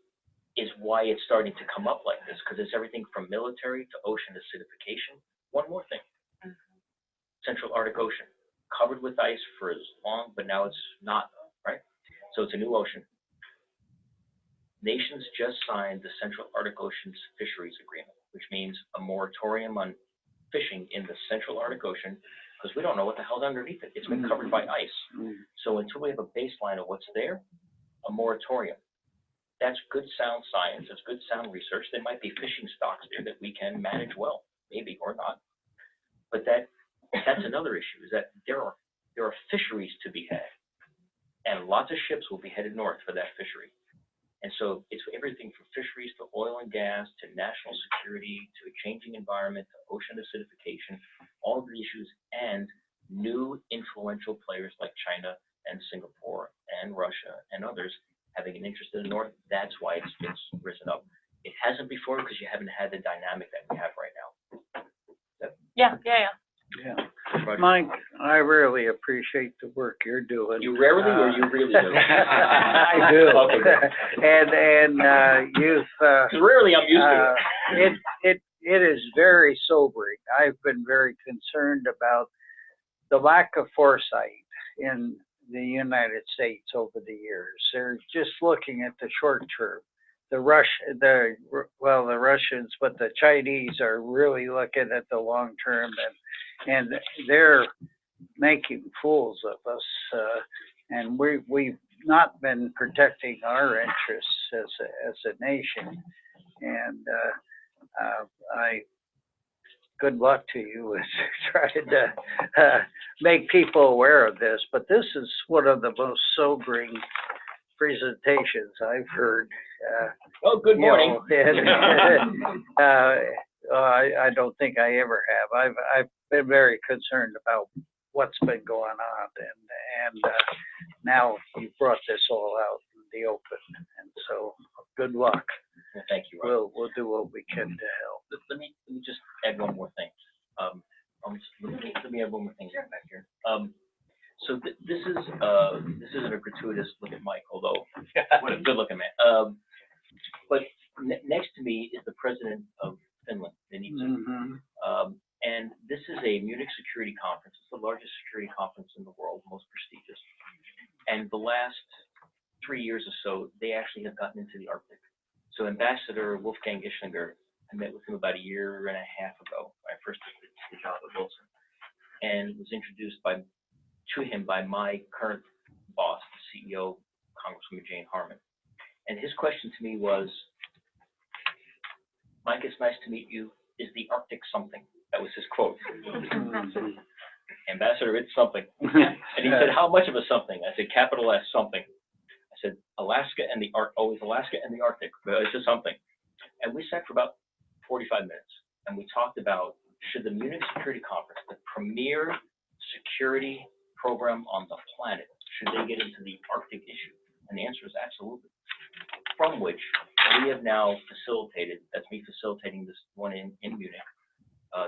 is why it's starting to come up like this, because it's everything from military to ocean acidification. One more thing. Central Arctic Ocean, covered with ice for as long, but now it's not, right? So it's a new ocean. Nations just signed the Central Arctic Ocean's Fisheries Agreement, which means a moratorium on fishing in the Central Arctic Ocean, because we don't know what the hell's underneath it. It's been covered by ice. So until we have a baseline of what's there, a moratorium. That's good sound science. That's good sound research. There might be fishing stocks there that we can manage well, maybe or not. But that's another issue, is that there are fisheries to be had, and lots of ships will be headed north for that fishery. And so it's everything from fisheries to oil and gas to national security to a changing environment to ocean acidification, all of the issues, and new influential players like China and Singapore and Russia and others having an interest in the north. That's why it's risen up. It hasn't before because you haven't had the dynamic that we have right now. Yeah. Mike, I really appreciate the work you're doing. You rarely or you really do? I do. Okay. And you've rarely I'm used to it. It is very sobering. I've been very concerned about the lack of foresight in the United States over the years. They're just looking at the short term. The well, the Russians, but the Chinese are really looking at the long term, and they're making fools of us, and we've not been protecting our interests as a nation, and good luck to you with trying to make people aware of this. But this is one of the most sobering presentations I've heard. Oh, good morning. I don't think I ever have. I've been very concerned about what's been going on, and now you brought this all out in the open, and so good luck. Well, thank you, Rob. We'll do what we can to help. Let me just add one more thing. Let me add one more thing back here. So this isn't a gratuitous look at Mike, although what a good looking man. But next to me is the president of Finland, and this is a Munich Security Conference. It's the largest security conference in the world, most prestigious. And the last 3 years or so, they actually have gotten into the Arctic. So Ambassador Wolfgang Ischinger, I met with him about a year and a half ago when I first took the job at Wilson, and was introduced to him by my current boss, the CEO, Congresswoman Jane Harman. And his question to me was, Mike, it's nice to meet you. Is the Arctic something? That was his quote. Ambassador, it's something. And he said, how much of a something? I said, capital S, something. I said, Alaska and the always Alaska and the Arctic, but it's just something. And we sat for about 45 minutes, and we talked about, should the Munich Security Conference, the premier security program on the planet, should they get into the Arctic issue? And the answer is absolutely. From which we have now facilitated, that's me facilitating this one in Munich,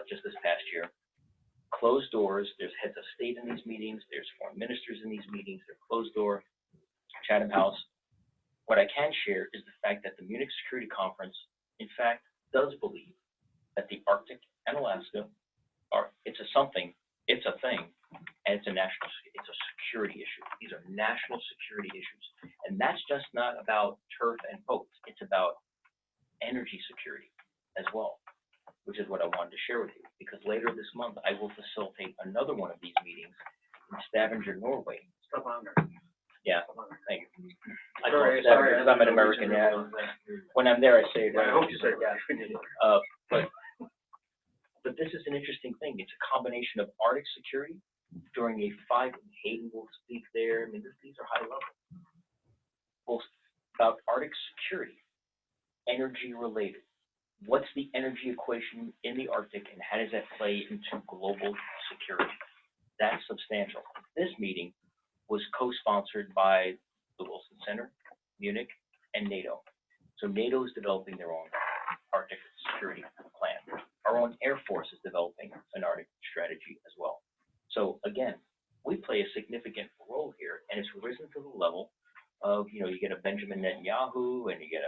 just this past year. Closed doors, there's heads of state in these meetings, there's foreign ministers in these meetings, they're closed door, Chatham House. What I can share is the fact that the Munich Security Conference, in fact, does believe that the Arctic and Alaska it's a something, it's a thing, and it's a security issue. These are national security issues. And that's just not about turf and boats, it's about energy security as well, which is what I wanted to share with you. Because later this month, I will facilitate another one of these meetings in Stavanger, Norway. Stavanger. Yeah, thank you. I call it Stavanger because I'm an American. Yeah. When I'm there, I say it right. I hope you say yeah. But this is an interesting thing. It's a combination of Arctic security during a 5, Hayden will speak there. I mean, these are high level. Both about Arctic security, energy related. What's the energy equation in the Arctic, and how does that play into global security? That's substantial. This meeting was co-sponsored by the Wilson Center, Munich, and NATO. So NATO is developing their own Arctic security plan. Our own Air Force is developing an Arctic strategy as well. So again, we play a significant role here, and it's risen to the level of, you get a Benjamin Netanyahu, and you get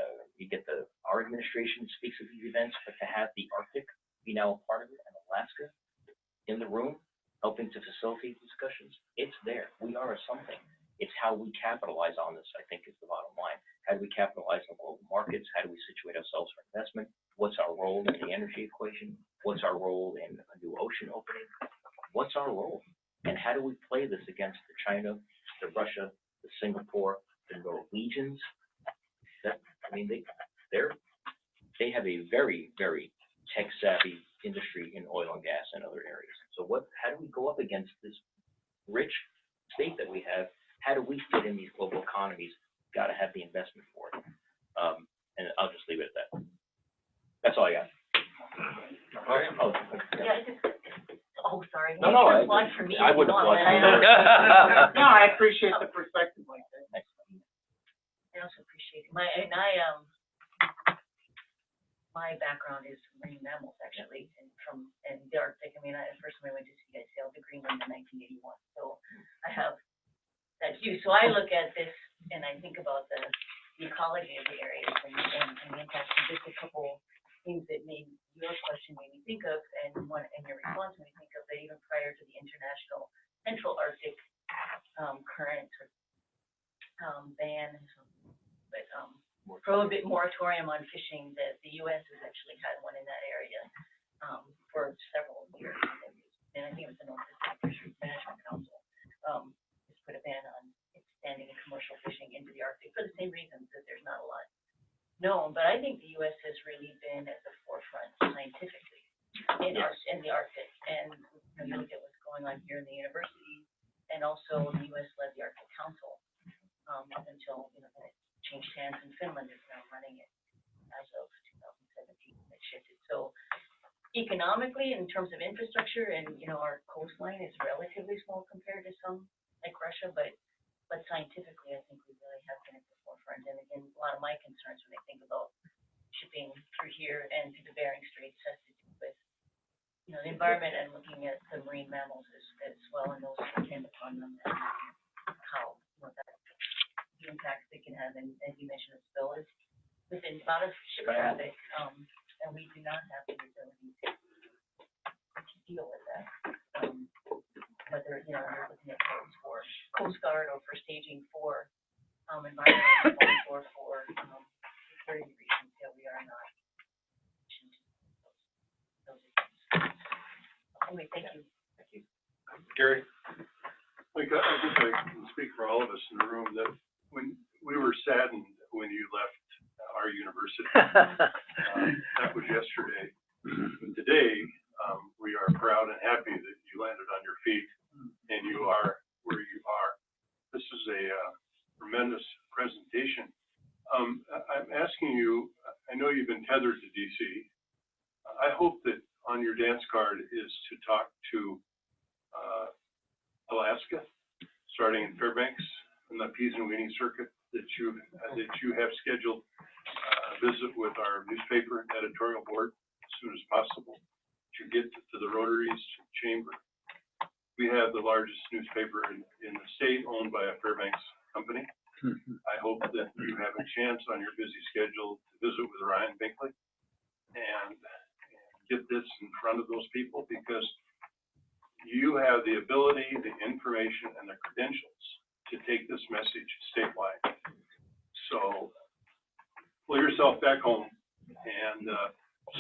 our administration speaks at these events, but to have the Arctic be now a part of it, and Alaska in the room, helping to facilitate discussions, it's there. We are a something. It's how we capitalize on this, I think, is the bottom line. How do we capitalize on global markets? How do we situate ourselves for investment? What's our role in the energy equation? What's our role in a new ocean opening? What's our role? And how do we play this against the China, the Russia, the Singapore, the Norwegians? They have a very, very tech-savvy industry in oil and gas and other areas. So how do we go up against this rich state that we have? How do we fit in these global economies? Got to have the investment for it. And I'll just leave it at that. That's all I got. Sorry. No, For me, I wouldn't applaud for you. No, I appreciate the perspective like that. Thanks. I also appreciate it. My background is marine mammals, actually, and the Arctic. First time I went to sea, I sailed to Greenland in 1981. So I have that view. So I look at this and I think about the ecology of the areas and the impact. And just a couple things that your question made me think of, and your response made me think of that even prior to the International Central Arctic Current ban, but moratorium moratorium on fishing that the US has actually had one in that area, for several years. And I think it was the North Pacific Fisheries Management Council, has put a ban on expanding commercial fishing into the Arctic for the same reasons that there's not a lot known. But I think the US has really been at the forefront scientifically in the Arctic. And you look at what's going on here in the university, and also the US led the Arctic Council, up until, when it changed hands, and Finland is now running it as of 2017. It shifted. So economically, in terms of infrastructure, and, our coastline is relatively small compared to some like Russia, but scientifically, I think we really have been at the forefront. And again, a lot of my concerns when I think about shipping through here and through the Bering Straits has to do with, the environment and looking at the marine mammals as well, and those who depend upon them, and how, the impacts they can have. And you mentioned as well as within a lot of ship traffic, and we do not have the ability to deal with that. Whether, we're looking at codes for Coast Guard or for staging for environmental or for security reasons, that we are not. Anyway, thank you. Thank you. Gary? I think I can speak for all of us in the room that when we were saddened when you left our university, that was yesterday. But today, we are proud and happy that you landed on your feet and you are where you are. This is a tremendous presentation. I'm asking you, I know you've been tethered to DC. I hope that on your dance card is to talk to Alaska, starting in Fairbanks, and the Peas and Weenie circuit that you have scheduled a visit with our newspaper and editorial board as soon as possible to get to the Rotary's chamber. We have the largest newspaper in the state, owned by a Fairbanks company. I hope that you have a chance on your busy schedule to visit with Ryan Binkley and get this in front of those people, because you have the ability, the information, and the credentials to take this message statewide. So pull yourself back home and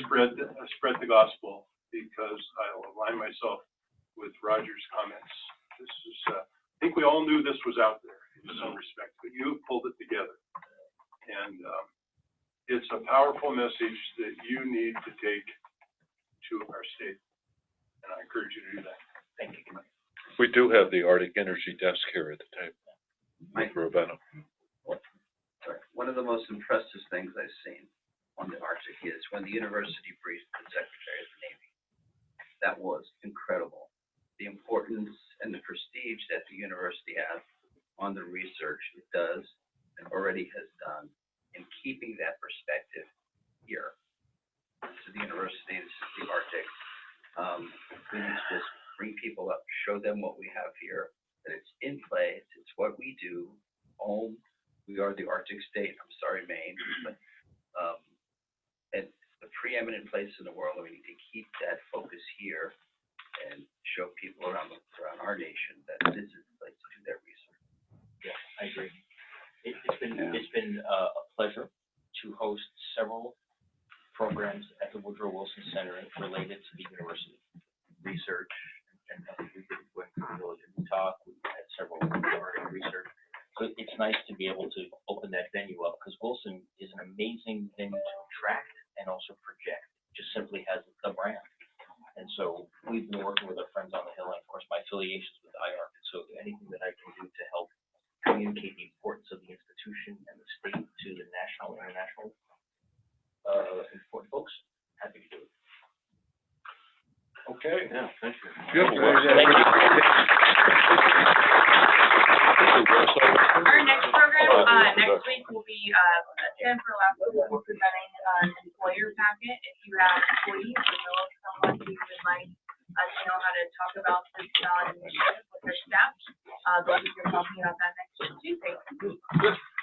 spread the gospel, because I'll align myself with Roger's comments. This is, I think we all knew this was out there in some respect, but you pulled it together. And it's a powerful message that you need to take to our state. And I encourage you to do that. Thank you. We do have the Arctic Energy Desk here at the table. Mike Ravenna. One of the most impressive things I've seen on the Arctic is when the university briefed the Secretary of the Navy. That was incredible. The importance and the prestige that the university has on the research it does and already has done in keeping that perspective here. To the university, this is the Arctic. We need to just bring people up, show them what we have here, that it's in place, it's what we do, home. We are the Arctic state. I'm sorry, Maine, but it's the preeminent place in the world. We need to keep that focus here and show people around our nation that this is the place to do their research. Yeah, I agree. It's been a pleasure to host several programs at the Woodrow Wilson Center related to the university research, and we did went to the village and talk. We had several regarding research. So it's nice to be able to open that venue up, because Wilson is an amazing venue to attract and also project. It just simply has the brand. And so we've been working with our friends on the Hill, and of course my affiliations with IARC. So anything that I can do to help communicate the importance of the institution and the state to the national and international important folks, happy to do it. Okay. Yeah, thank you. Thank you. Our next program, next week will be, Jennifer Lasso will be presenting an employer packet. If you have employees or know of someone who would like us to know how to talk about this initiative with their staff, go ahead, you're talking about that next Tuesday.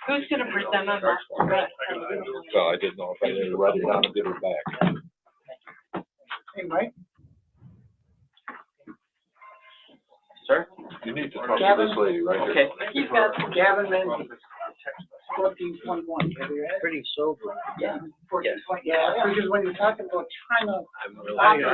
Who's gonna present on that? Well, I didn't know if I had to write it down and get it back. Hey, Mike? Sir? You need to talk to this lady right here. Okay. He's got Gavin mentioned 1421, have you read? Pretty sober. Yeah. 1421, Yes. yeah, because when you're talking about China I'm really. operating